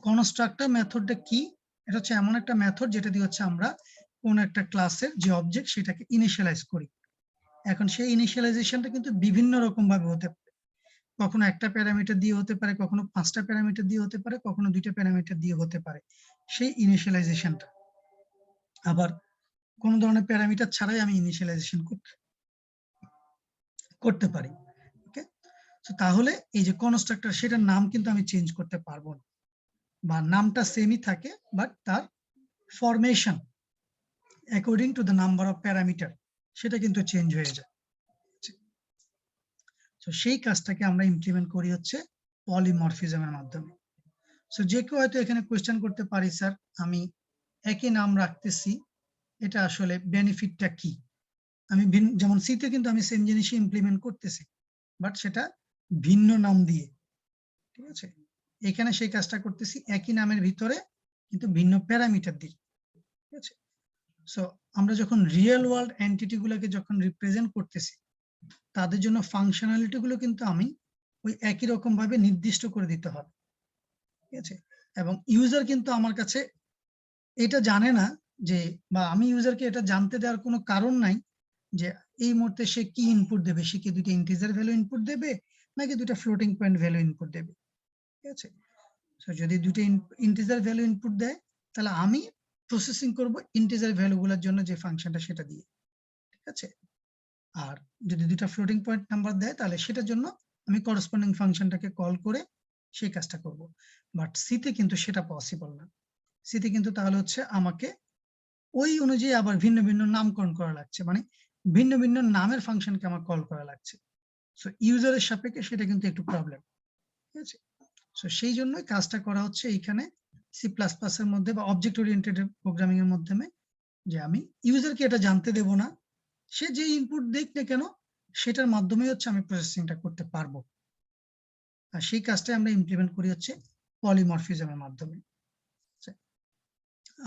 কনস্ট্রাক্টর মেথডটা কি? এটা হচ্ছে এমন একটা মেথড যেটা দিয়ে হচ্ছে আমরা কোন একটা ক্লাসের যে অবজেক্ট সেটাকে ইনিশিয়ালাইজ করি। এখন সেই ইনিশিয়ালাইজেশনটা কিন্তু বিভিন্ন রকম ভাবে হতে পারে। কখনো একটা প্যারামিটার দিয়ে হতে পারে, কখনো 5টা প্যারামিটার দিয়ে হতে পারে, কখনো 2টা প্যারামিটার দিয়ে হতে পারে সেই ইনিশিয়ালাইজেশনটা। আবার কোন ধরনের প্যারামিটার ছাড়াই আমি ইনিশিয়ালাইজেশন করতে পারি। ওকে, তাহলে এই যে কনস্ট্রাক্টর সেটার নাম কিন্তু আমি চেঞ্জ করতে পারবো না, বা নামটা সেমই থাকে বাট তার formation according to the number of parameter সেটা কিন্তু চেঞ্জ হয়ে যায়। তো সেই কাজটাকে আমরা ইমপ্লিমেন্ট করি হচ্ছে পলিমরফিজমের মাধ্যমে। সো যে কেউ হয়তো এখানে কোয়েশ্চেন করতে পারি, স্যার আমি একই নাম রাখতেছি, এটা আসলে বেনিফিটটা কি? আমি যেমন সিতে কিন্তু আমি সেম জিনিসই ইমপ্লিমেন্ট করতেছি, বাট সেটা ভিন্ন নাম দিয়ে, ঠিক আছে। এখানে সেই কাজটা করতেছি একই নামের ভিতরে কিন্তু ভিন্ন প্যারামিটার দিয়ে, ঠিক আছে। সো আমরা যখন রিয়েল ওয়ার্ল্ড এন্টিটি গুলোকে যখন রিপ্রেজেন্ট করতেছি, তাদের জন্য ফাংশনালিটি গুলো কিন্তু আমি ওই একই রকম ভাবে নির্দিষ্ট করে দিতে হবে, ঠিক আছে। এবং ইউজার কিন্তু আমার কাছে এটা জানে না যে, বা আমি ইউজারকে এটা জানতে দেওয়ার কোনো কারণ নাই যে এই মুহূর্তে সে কি ইনপুট দেবে, সে কি দুটো ইন্টিজার ভ্যালু ইনপুট দেবে নাকি দুটো ফ্লোটিং পয়েন্ট ভ্যালু ইনপুট দেবে, ঠিক আছে। তো যদি দুটো ইন্টিজার ভ্যালু ইনপুট দেয় তাহলে আমি প্রসেসিং করব ইন্টিজার ভ্যালুগুলোর জন্য যে ফাংশনটা সেটা দিয়ে, ঠিক আছে। আর যদি দুটো ফ্লোটিং পয়েন্ট নাম্বার দেয় তাহলে সেটার জন্য আমি করসপন্ডিং ফাংশনটাকে কল করে সেই কাজটা করব। বাট সিতে কিন্তু সেটা পসিবল না। সিতে কিন্তু তাহলে হচ্ছে আমাকে ওই অনুযায়ী আবার ভিন্ন ভিন্ন নামকরণ করা লাগছে, মানে ভিন্ন ভিন্ন নামের ফাংশনকে আমার কল করা লাগছে। সো ইউজারের সাপেক্ষে সেটা কিন্তু একটু প্রবলেম, ঠিক আছে। সো সেই জন্যই কাজটা করা হচ্ছে এইখানে সি প্লাস প্লাস এর মধ্যে বা অবজেক্ট ওরিয়েন্টেড প্রোগ্রামিং এর মাধ্যমে, যে আমি ইউজারকে এটা জানতে দেব না, সে যে ইনপুট দিক না কেন সেটার মাধ্যমে হচ্ছে আমি প্রসেসিংটা করতে পারবো। আর সেই কাজটাই আমরা ইমপ্লিমেন্ট করি হচ্ছে পলিমরফিজমের মাধ্যমে।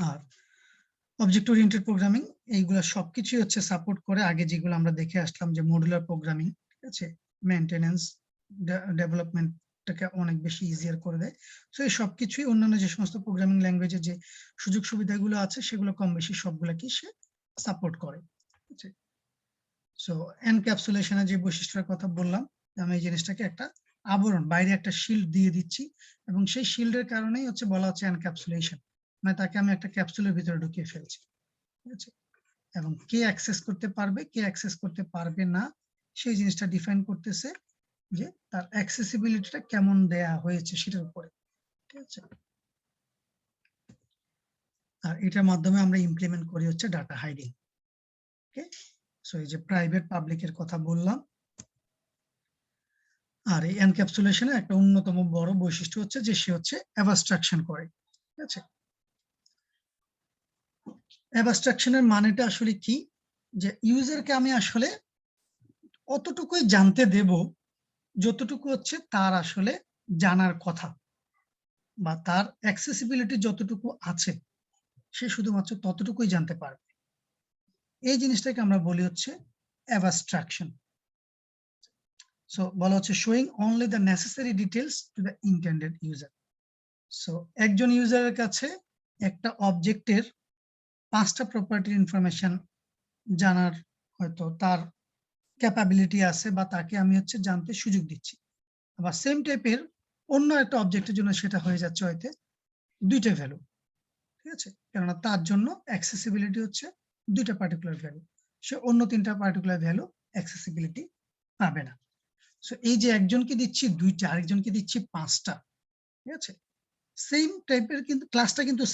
আর অবজেক্ট ওরিয়েন্টেড প্রোগ্রামিং এইগুলো সবকিছুই হচ্ছে সাপোর্ট করে আগে যেগুলো আমরা দেখে আসলাম যে মডুলার প্রোগ্রামিং, ঠিক আছে, মেইনটেনেন্স, ডেভেলপমেন্টটাকে অনেক বেশি ইজিয়ার করে দেয়। সো এই সবকিছুই অন্যান্য যে সমস্ত প্রোগ্রামিং ল্যাঙ্গুয়েজের যে সুযোগ সুবিধাগুলো আছে সেগুলো কম বেশি সবগুলোকে সে সাপোর্ট করে, ঠিক আছে। সো এনক্যাপসুলেশনের যে বৈশিষ্ট্যের কথা বললাম, আমি এই জিনিসটাকে একটা আবরণ, বাইরে একটা শিল্ড দিয়ে দিচ্ছি এবং সেই শিল্ডের কারণেই হচ্ছে বলা হচ্ছে এনক্যাপসুলেশন, মানে তাকে আমি একটা ক্যাপসুলের ভিতরে ঢুকিয়ে ফেলছি, ঠিক আছে। এবং কে অ্যাক্সেস করতে পারবে, কে অ্যাক্সেস করতে পারবে না সেই জিনিসটা ডিফাইন করতেছে যে তার অ্যাক্সেসিবিলিটিটা কেমন দেয়া হয়েছে সেটার উপরে, ঠিক আছে। আর এটার মাধ্যমে আমরা ইমপ্লিমেন্ট করি হচ্ছে ডাটা হাইডিং। ওকে, সো এই যে প্রাইভেট পাবলিকের কথা বললাম। আর এই এনক্যাপসুলেশনের একটা অন্যতম বড় বৈশিষ্ট্য হচ্ছে যে সে হচ্ছে অ্যাবস্ট্রাকশন করে, ঠিক আছে। অ্যাবস্ট্রাকশনের মানেটা আসলে কি, যে ইউজারকে আমি আসলে অতটুকুই জানতে দেব যতটুকু হচ্ছে তার আসলে জানার কথা, বা তার অ্যাক্সেসিবিলিটি যতটুকু আছে সে শুধুমাত্র ততটুকুই জানতে পারবে। এই জিনিসটাকে আমরা বলি হচ্ছে অ্যাবস্ট্রাকশন। সো বলা হচ্ছে showing only the necessary details to the intended user. So একজন ইউজারের কাছে একটা অবজেক্টের 5টা প্রপার্টির ইনফরমেশন জানার হয়তো তার ক্যাপাবিলিটি আছে, বা তাকে আমি হচ্ছে জানতে সুযোগ দিচ্ছি। আবার সেম টাইপের অন্য একটা অবজেক্টের জন্য সেটা হয়ে যাচ্ছে হয়তো 2টা ভ্যালু, ঠিক আছে। কেননা তার জন্য অ্যাক্সেসিবিলিটি হচ্ছে 2টা পার্টিকুলার ভ্যালু, সে অন্য 3টা পার্টিকুলার ভ্যালু অ্যাক্সেসিবিলিটি পাবে না। সো এই যে একজনকে দিচ্ছি 2টা, আরেকজনকে দিচ্ছি 5টা, ঠিক আছে। সেম টাইপের কিন্তু ক্লাসটা কিন্তু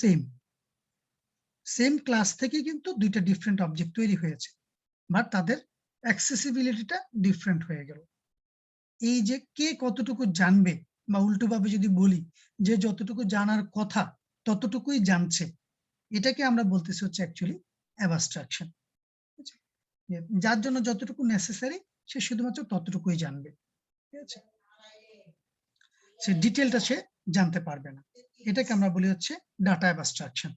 সেম ক্লাস থেকে কিন্তু 2টা ডিফারেন্ট অবজেক্ট তৈরি হয়েছে, বাট তাদের অ্যাক্সেসিবিলিটিটা ডিফারেন্ট হয়ে গেল। এই যে কে কতটুকু জানবে, বা উল্টোভাবে যদি বলি যে যতটুকু জানার কথা ততটুকুই জানছে, এটাকে আমরা বলতেছি হচ্ছে অ্যাকচুয়ালি অ্যাবস্ট্রাকশন। যার জন্য যতটুকু নেসেসারি সে শুধুমাত্র ততটুকুই জানবে, ঠিক আছে। সে ডিটেলটা সে জানতে পারবে না, এটাকে আমরা বলি হচ্ছে ডাটা অ্যাবস্ট্রাকশন।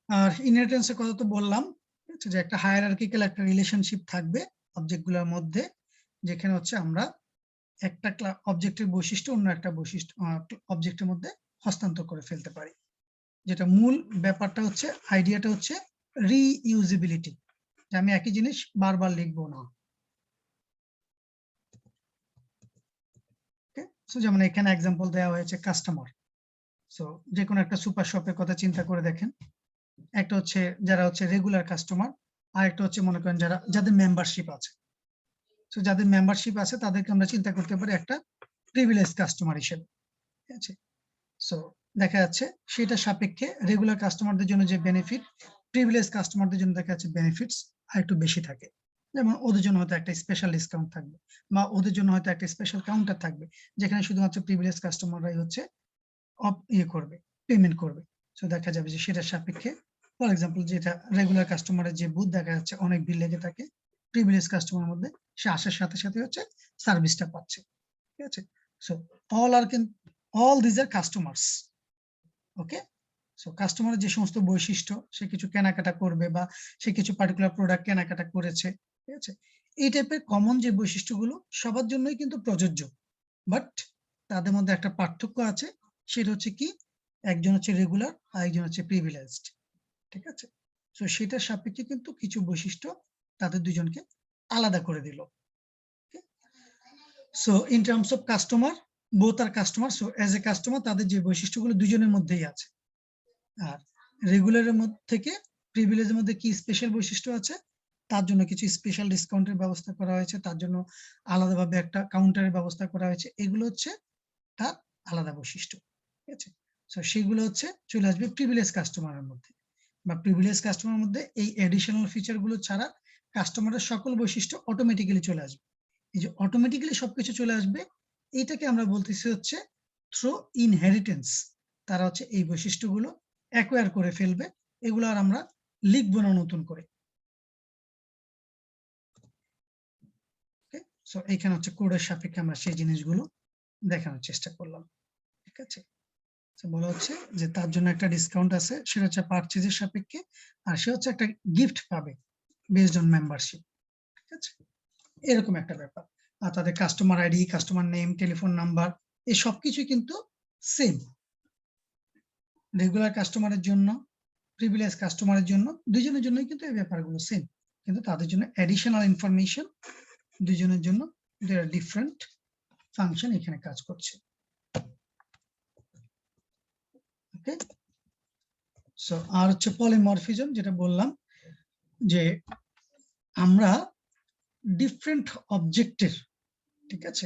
আর ইনহেরিটেন্সের কথা তো বললাম, ঠিক আছে, যে একটা হায়ারার্কিক্যাল একটা রিলেশনশিপ থাকবে অবজেক্টগুলোর মধ্যে, যেখানে হচ্ছে আমরা একটা অবজেক্টের বৈশিষ্ট্য অন্য একটা বৈশিষ্ট্য অবজেক্টের মধ্যে হস্তান্তর করে ফেলতে পারি। যেটা মূল ব্যাপারটা হচ্ছে, আইডিয়াটা হচ্ছে রিইউজিবিলিটি, যে আমি একই জিনিস বারবার লিখবো না। সো যেমন এখানে এক্সাম্পল দেওয়া হয়েছে কাস্টমার। সো যে কোনো একটা সুপার শপের কথা চিন্তা করে দেখেন, একটা হচ্ছে যারা হচ্ছে রেগুলার কাস্টমার, আর একটা হচ্ছে মনে করেন যাদের মেম্বারশিপ আছে। তো যাদের মেম্বারশিপ আছে তাদেরকে আমরা চিন্তা করতে পারি একটা প্রিভিলেজ কাস্টমার হিসেবে, ঠিক আছে। সো দেখা যাচ্ছে সেটা সাপেক্ষে রেগুলার কাস্টমারদের জন্য যে বেনিফিট, প্রিভিলেজ কাস্টমারদের জন্য দেখা যাচ্ছে বেনিফিটস আর একটু বেশি থাকে। যেমন ওদের জন্য হয়তো একটা স্পেশাল ডিসকাউন্ট থাকবে, বা ওদের জন্য হয়তো একটা স্পেশাল কাউন্টার থাকবে, যেখানে শুধুমাত্র প্রিভিলেজ কাস্টমাররাই হচ্ছে করবে, পেমেন্ট করবে। সো দেখা যাবে যে সেটার সাপেক্ষে, ফর এক্সাম্পল, যেটা রেগুলার কাস্টমারের যে বুথ দেখা যাচ্ছে অনেক ভিড় লেগে থাকে, প্রিভিলেজ কাস্টমারের মধ্যে সে আসার সাথে সাথে হচ্ছে সার্ভিসটা পাচ্ছে, ঠিক আছে। So all these are customers, okay. So কাস্টমারের যে সমস্ত বৈশিষ্ট্য, সে কিছু কেনাকাটা করবে বা সে কিছু পার্টিকুলার প্রোডাক্ট কেনাকাটা করেছে, ঠিক আছে, এই টাইপের কমন যে বৈশিষ্ট্যগুলো সবার জন্যই কিন্তু প্রযোজ্য, বাট তাদের মধ্যে একটা পার্থক্য আছে। সেটা হচ্ছে কি, একজন হচ্ছে রেগুলার আর একজন হচ্ছে প্রিভিলেজড, ঠিক আছে। তো সেটার সাপেক্ষে কিন্তু কিছু বৈশিষ্ট্য তাদের দুজনকে আলাদা করে দিল। So in terms of customer, both are customer, so as a customer তাদের যে বৈশিষ্ট্যগুলো দুজনের মধ্যেই আছে। আর রেগুলারের মধ্যে থেকে প্রিভিলেজের মধ্যে কি স্পেশাল বৈশিষ্ট্য আছে, তার জন্য কিছু স্পেশাল ডিসকাউন্টের ব্যবস্থা করা হয়েছে, তার জন্য আলাদাভাবে একটা কাউন্টারের ব্যবস্থা করা হয়েছে। এগুলো হচ্ছে তার আলাদা বৈশিষ্ট্য, ঠিক আছে। সো সেগুলো হচ্ছে চলে আসবে প্রিভিলেজ কাস্টমারের মধ্যে, বা প্রিভিলেজ কাস্টমারের মধ্যে এই এডিশনাল ফিচার গুলো ছাড়া কাস্টমারের সকল বৈশিষ্ট্য অটোমেটিক্যালি চলে আসবে। এই যে অটোমেটিক্যালি সবকিছু চলে আসবে, এইটাকে আমরা বলতেছি হচ্ছে থ্রু ইনহেরিটেন্স। তারা হচ্ছে এই বৈশিষ্ট্যগুলো অ্যাকোয়ার করে ফেলবে, এগুলো আর আমরা লিখবো না নতুন করে। সো এইখানে হচ্ছে কোডের সাপেক্ষে আমরা সেই জিনিসগুলো দেখানোর চেষ্টা করলাম, ঠিক আছে। বলা হচ্ছে যে তার জন্য একটা ডিসকাউন্ট আছে, সেটা হচ্ছে পারচেজের সাপেক্ষে, আর সে হচ্ছে একটা গিফট পাবে বেসড অন মেম্বারশিপ, ঠিক আছে, এরকম একটা ব্যাপার। আর তাদের customer ID, customer name, telephone number, এই সবকিছু কিন্তু সেম। রেগুলার কাস্টমারের জন্য, প্রিভিলেজ কাস্টমারের জন্য, দুজনের জন্যই কিন্তু এই ব্যাপারগুলো সেম, কিন্তু তাদের জন্য অ্যাডিশনাল ইনফরমেশন, দুজনের জন্য ডিফারেন্ট ফাংশন এখানে কাজ করছে, ওকে। সো আর হচ্ছে পলিমরফিজম, যেটা বললাম যে আমরা ডিফারেন্ট অবজেক্টের, ঠিক আছে,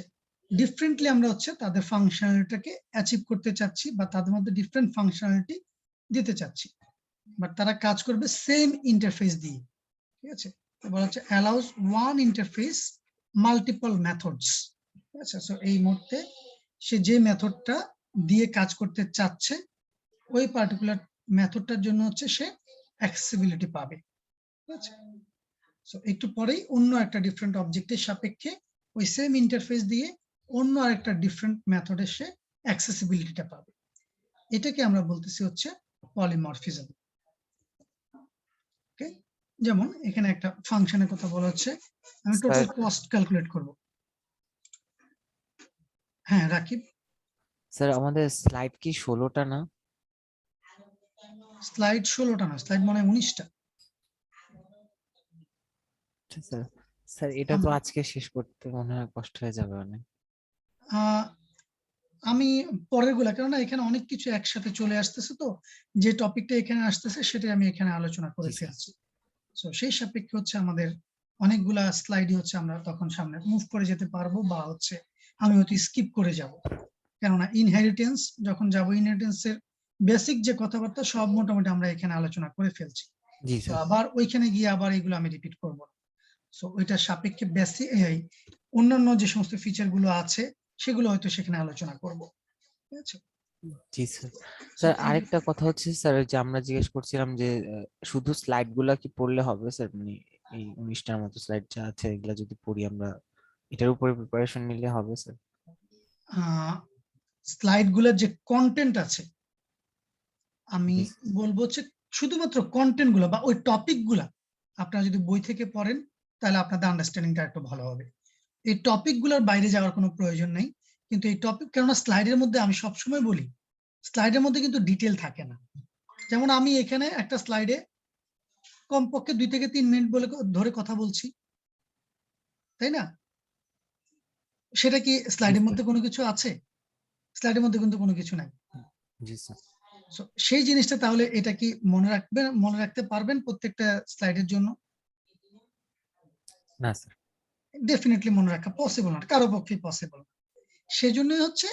ডিফারেন্টলি আমরা হচ্ছে তাদের ফাংশনালিটিটাকে অ্যাচিভ করতে চাচ্ছি, বা তাদের মধ্যে ডিফারেন্ট ফাংশনালিটি দিতে চাচ্ছি, বাট তারা কাজ করবে সেম ইন্টারফেস দিয়ে, ঠিক আছে। বলা হচ্ছে allows one interface multiple methods, ঠিক আছে। সো এই মুহূর্তে সে যে মেথডটা দিয়ে কাজ করতে চাচ্ছে, ওই পার্টিকুলার মেথডটার জন্য হচ্ছে সে অ্যাক্সেসিবিলিটি পাবে, ঠিক আছে। সো একটু পরেই অন্য একটা ডিফারেন্ট অবজেক্টের সাপেক্ষে ওই সেম ইন্টারফেস দিয়ে অন্য আরেকটা ডিফারেন্ট মেথডে সে অ্যাক্সেসিবিলিটিটা পাবে। এটাকে আমরা বলতেছি হচ্ছে পলিমরফিজম, ওকে। যেমন এখানে একটা ফাংশনের কথা বলা হচ্ছে, আমি টোটাল কস্ট ক্যালকুলেট করব। হ্যাঁ রাকিব। স্যার আমাদের স্লাইড কি 16টা না? স্লাইড 16টা না, স্লাইড মনে হয় 19টা। স্যার স্যার এটা তো আজকে শেষ করতে মনে হয় কষ্ট হয়ে যাবে অনেক। আমি পরের গুলা, কেননা এখানে অনেক কিছু একসাথে চলে আসতেছে, তো যে টপিকটা এখানে আসতেছে সেটাই আমি এখানে আলোচনা করে ফেলছি। তো সেই সাপেক্ষে হচ্ছে আমাদের অনেকগুলা স্লাইডই হচ্ছে আমরা তখন সামনে মুভ করে যেতে পারবো, বা হচ্ছে আমি হয়তো স্কিপ করে যাব, কেননা ইনহেরিটেন্স যখন যাব, ইনহেরিটেন্সের বেসিক যে কথাবার্তা সব মোটামুটি আমরা এখানে আলোচনা করে ফেলছি। জি তো স্যার। আবার ওইখানে গিয়ে আবার এগুলো আমি রিপিট করব না। সো ওইটার সাপেক্ষে বেসিক অন্যান্য যে সমস্ত ফিচার গুলো আছে সেগুলো হয়তো সেখানে আলোচনা করব, ঠিক আছে। জি স্যার। স্যার আরেকটা কথা হচ্ছে স্যার, যে আমরা জিজ্ঞেস করছিলাম যে শুধু স্লাইড গুলা কি পড়লে হবে স্যার? মানে এই 19টার মতো স্লাইড যা আছে এগুলা যদি পড়ি আমরা, এটার উপরে প্রিপারেশন নিলে হবে স্যার? স্লাইড গুলোর যে কন্টেন্ট আছে, আমি জি বলবো হচ্ছে শুধুমাত্র কন্টেন্ট গুলো বা ওই টপিক গুলা আপনারা যদি বই থেকে পড়েন তাহলে আপনাদের আন্ডারস্ট্যান্ডিংটা একটু ভালো হবে। এই টপিক গুলোর বাইরে যাওয়ার কোনো প্রয়োজন নেই, কিন্তু এই টপিক, কেননা স্লাইডের মধ্যে আমি সবসময় বলি স্লাইডের মধ্যে কিন্তু ডিটেল থাকে না। যেমন আমি এখানে একটা স্লাইডে কমপক্ষে 2 থেকে 3 মিনিট ধরে কথা বলছি, তাই না? সেটা কি স্লাইডের মধ্যে কোনো কিছু আছে? স্লাইডের মধ্যে কিন্তু কোনো কিছু নাই। জি স্যার। সেই জিনিসটা তাহলে এটা কি মনে রাখতে পারবেন প্রত্যেকটা স্লাইডের জন্য? না স্যার। ডেফিনেটলি মনে রাখা পসিবল না, কারো পক্ষে পসিবল না। সেজন্যই হচ্ছে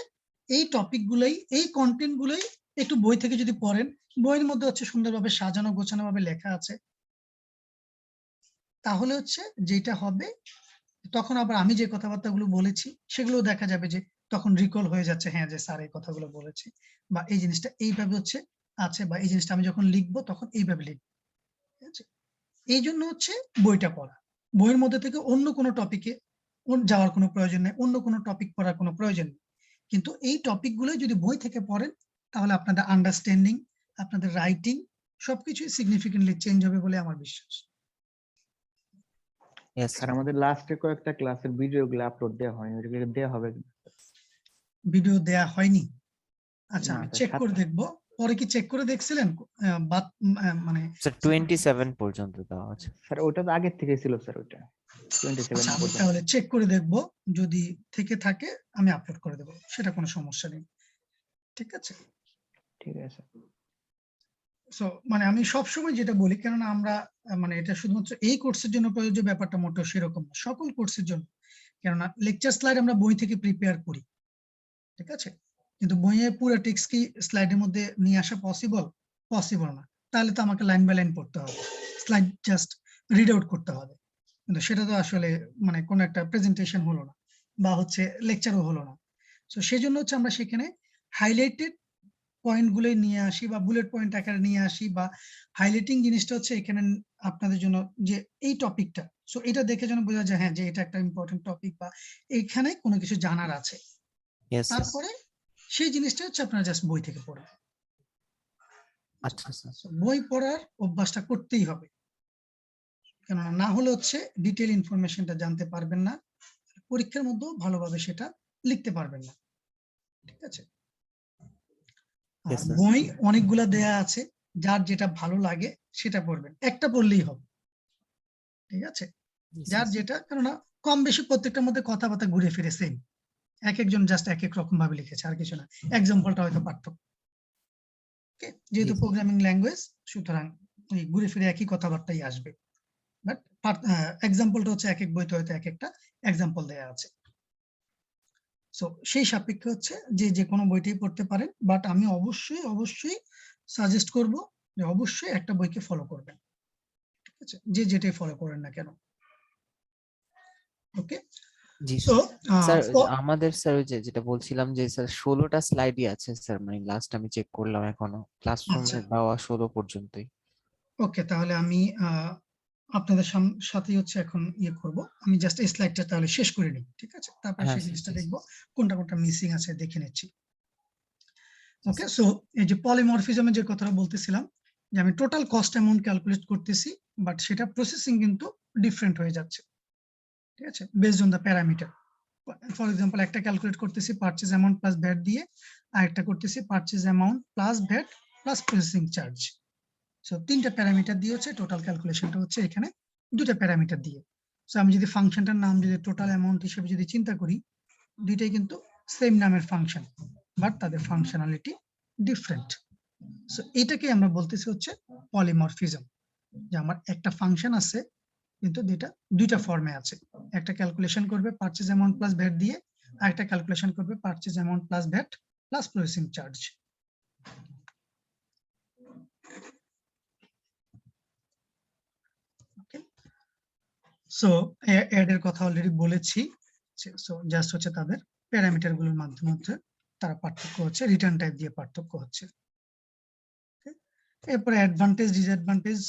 এই টপিক গুলাই, এই কন্টেন্ট গুলাই একটু বই থেকে যদি পড়েন, বইয়ের মধ্যে হচ্ছে সুন্দরভাবে সাজানো গোছানো ভাবে লেখা আছে, তাহলে হচ্ছে যেটা হবে তখন আবার আমি যে কথাবার্তাগুলো বলেছি সেগুলো দেখা যাবে যে তখন রিকল হয়ে যাচ্ছে, হ্যাঁ যে স্যার এই কথাগুলো বলেছে, বা এই জিনিসটা এইভাবে হচ্ছে আছে, বা এই জিনিসটা আমি যখন লিখবো তখন এইভাবে লিখবো। ঠিক আছে? এই জন্য হচ্ছে বইটা পড়া। বইয়ের মধ্যে থেকে অন্য কোনো টপিকে যাওয়ার কোনো প্রয়োজন নেই, অন্য কোনো টপিক পড়ার কোনো প্রয়োজন নেই। কিন্তু এই টপিক গুলো যদি বই থেকে পড়েন তাহলে আপনাদের আন্ডারস্ট্যান্ডিং, আপনাদের রাইটিং সবকিছুই সিগনিফিকেন্টলি চেঞ্জ হবে বলে আমার বিশ্বাস। Yes, আর sir. আমাদের লাস্টে কয়েকটা ক্লাসের ভিডিওগুলো আপলোড দেওয়া হয়নি, ওইগুলো দেওয়া হবে। ভিডিও দেয়া হয়নি? আচ্ছা, না আমি স্যার, চেক করে দেখবো। পরে কি চেক করে দেখছিলেন? মানে স্যার 27 পর্যন্ত দেওয়া আছে। স্যার ওটা তো আগের থেকে ছিল স্যার, ওটা 27 আচ্ছা, আমি পর্যন্ত। তাহলে চেক করে দেখবো, যদি থেকে থাকে আমি আপলোড করে দেবো, সেটা কোনো সমস্যা নেই। ঠিক আছে? ঠিক আছে। সো মানে আমি সবসময় যেটা বলি, কেননা আমরা মানে এটা শুধুমাত্র এই কোর্সের জন্য প্রযোজ্য ব্যাপারটা মোটেও সেরকম না, সকল কোর্সের জন্য। কেননা লেকচার স্লাইড আমরা বই থেকে প্রিপেয়ার করি, ঠিক আছে? কিন্তু বইয়ে পুরো টেক্সট কি স্লাইডের মধ্যে নিয়ে আসা পসিবল না। তাহলে তো আমাকে লাইন বাই লাইন পড়তে হবে, স্লাইড জাস্ট রিড আউট করতে হবে, কিন্তু সেটা তো আসলে মানে কোনো একটা প্রেজেন্টেশন হলো না, বা হচ্ছে লেকচারও হলো না। তো সেই জন্য হচ্ছে আমরা সেখানে হাইলাইটেড পয়েন্ট গুলোই নিয়ে আসি, বা বুলেট পয়েন্ট আকারে নিয়ে আসি, বা হাইলাইটিং জিনিসটা হচ্ছে এখানে আপনাদের জন্য যে এই টপিকটা, সো এটা দেখে যেন বোঝা যায় হ্যাঁ যে এটা একটা ইম্পর্টেন্ট টপিক, বা এইখানে কোনো কিছু জানার আছে। Yes, sir. তারপরে সেই জিনিসটা হচ্ছে আপনারা জাস্ট বই থেকে পড়বেন। আচ্ছা স্যার। So, বই পড়ার অভ্যাসটা করতেই হবে, কেননা না হলে হচ্ছে ডিটেইল ইনফরমেশনটা জানতে পারবেন না, পরীক্ষার মধ্যেও ভালোভাবে সেটা লিখতে পারবেন না। ঠিক আছে? আর Yes, sir. বই অনেকগুলা দেয়া আছে, যার যেটা ভালো লাগে সেটা পড়বেন, একটা পড়লেই হবে। ঠিক আছে? Yes, যার sir. যেটা, কেননা কম বেশি প্রত্যেকটার মধ্যে কথাবার্তা ঘুরে ফিরে সেম, এক একজন জাস্ট এক এক রকম ভাবে লিখেছে, আর কিছু না, এক্সাম্পলটা হয়তো পার্থক্য। ওকে, যেহেতু Yes. প্রোগ্রামিং ল্যাঙ্গুয়েজ, সুতরাং ওই ঘুরে ফিরে একই কথাবার্তাই আসবে, বাট এক্সাম্পলটা হচ্ছে এক এক বইতে হয়তো এক একটা এক্সাম্পল দেয়া আছে। সো সেই সাপেক্ষে হচ্ছে যে কোনো বইটাই পড়তে পারেন, বাট আমি অবশ্যই সাজেস্ট করব যে অবশ্যই একটা বইকে ফলো করবেন। ঠিক আছে? যে যেটাই ফলো করেন না কেন। ওকে, জি সো স্যার। আমাদের স্যার ওই যেটা বলছিলাম যে স্যার 16টা স্লাইডই আছে স্যার, মানে লাস্ট আমি চেক করলাম, এখনো ক্লাসরুমে আচ্ছা, দেওয়া 16 পর্যন্তই। ওকে, তাহলে আমি আপনাদের সাথেই হচ্ছে এখন ইয়ে করব, আমি জাস্ট এই স্লাইডটা তাহলে শেষ করে নিই। ঠিক আছে? তারপরে হ্যাঁ সেই স্যার। জিনিসটা দেখবো কোনটা কোনটা মিসিং আছে দেখে নিচ্ছি। জি ওকে, স্যার। সো এই যে পলিমরফিজমের যে কথাটা বলতেছিলাম, যে আমি টোটাল কস্ট অ্যামাউন্ট ক্যালকুলেট করতেছি, বাট সেটা প্রসেসিং কিন্তু ডিফারেন্ট হয়ে যাচ্ছে। ঠিক আছে? Based on the parameter. For example, একটা ক্যালকুলেট করতেছি পারচেজ অ্যামাউন্ট প্লাস ভ্যাট দিয়ে, আর একটা করতেছি purchase amount plus VAT plus processing charge. So তিনটা প্যারামিটার দিয়ে হচ্ছে টোটাল ক্যালকুলেশনটা হচ্ছে এখানে দুটা প্যারামিটার দিয়ে। সো আমি যদি ফাংশনটার নাম যদি টোটাল অ্যামাউন্ট হিসেবে যদি চিন্তা করি, দুইটাই কিন্তু সেম নামের ফাংশন, বাট তাদের ফাংশনালিটি ডিফারেন্ট। সো এটাকে আমরা বলতেছি হচ্ছে পলিমরফিজম, যে আমার একটা ফাংশন আছে কিন্তু দুইটা ফর্মে আছে, একটা ক্যালকুলেশন করবে পারচেজ অ্যামাউন্ট প্লাস ভ্যাট দিয়ে, আর একটা ক্যালকুলেশন করবে purchase amount plus VAT plus processing charge. Okay, so এড এর কথা অলরেডি বলেছি। সো জাস্ট হচ্ছে তাদের প্যারামিটার গুলোর মাধ্যমে হচ্ছে তারা পার্থক্য হচ্ছে, রিটার্ন টাইপ দিয়ে পার্থক্য হচ্ছে। এরপরে অ্যাডভান্টেজ ডিসঅ্যাডভান্টেজ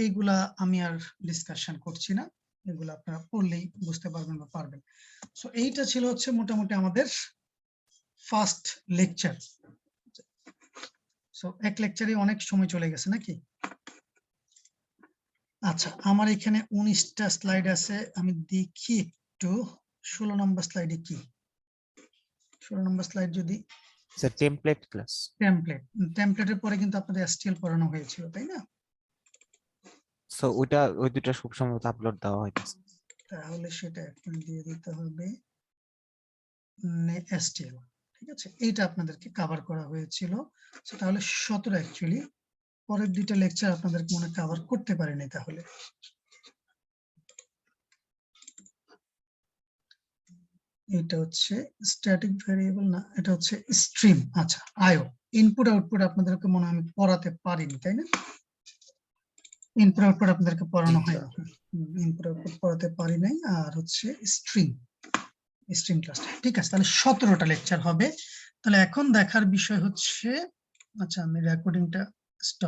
এইগুলা আমি আর ডিসকাশন করছি না, এগুলো আপনারা পড়লেই বুঝতে পারবেন বা পারবেন। সো এইটা ছিল হচ্ছে মোটামুটি আমাদের ফার্স্ট লেকচার। সো এক লেকচারে অনেক সময় চলে গেছে নাকি? আচ্ছা, আমার এখানে 19টা স্লাইড আছে, আমি দেখি একটু 16 নম্বর স্লাইডে কি। 16 নম্বর স্লাইড যদি স্যার টেমপ্লেট ক্লাস। টেমপ্লেটের পরে কিন্তু আপনাদের এসটিএল পড়ানো হয়েছিল, তাই না? সো ওই দুটো খুব সম্ভবত আপলোড দেওয়া হয়নি। তাহলে সেটা এখন দিয়ে দিতে হবে এসটিএল। ঠিক আছে, এইটা আপনাদেরকে কভার করা হয়েছিল। So, তাহলে 17 অ্যাকচুয়ালি পরের দুইটা লেকচার আপনাদের মনে কভার করতে পারেনি। তাহলে এটা হচ্ছে স্ট্যাটিক ভ্যারিয়েবল না, এটা হচ্ছে স্ট্রিম। আচ্ছা, আইও ইনপুট আউটপুট আপনাদেরকে মনে হয় আমি পড়াতে পারিনি, তাই না? ইনপুট আউটপুট আপনাদেরকে পড়ানো হয়, ইনপুট আউটপুট পড়াতে পারি নাই। আর হচ্ছে স্ট্রিম ক্লাসটা, ঠিক আছে। তাহলে 17টা লেকচার হবে। তাহলে এখন দেখার বিষয় হচ্ছে, আচ্ছা আমি রেকর্ডিংটা স্টপ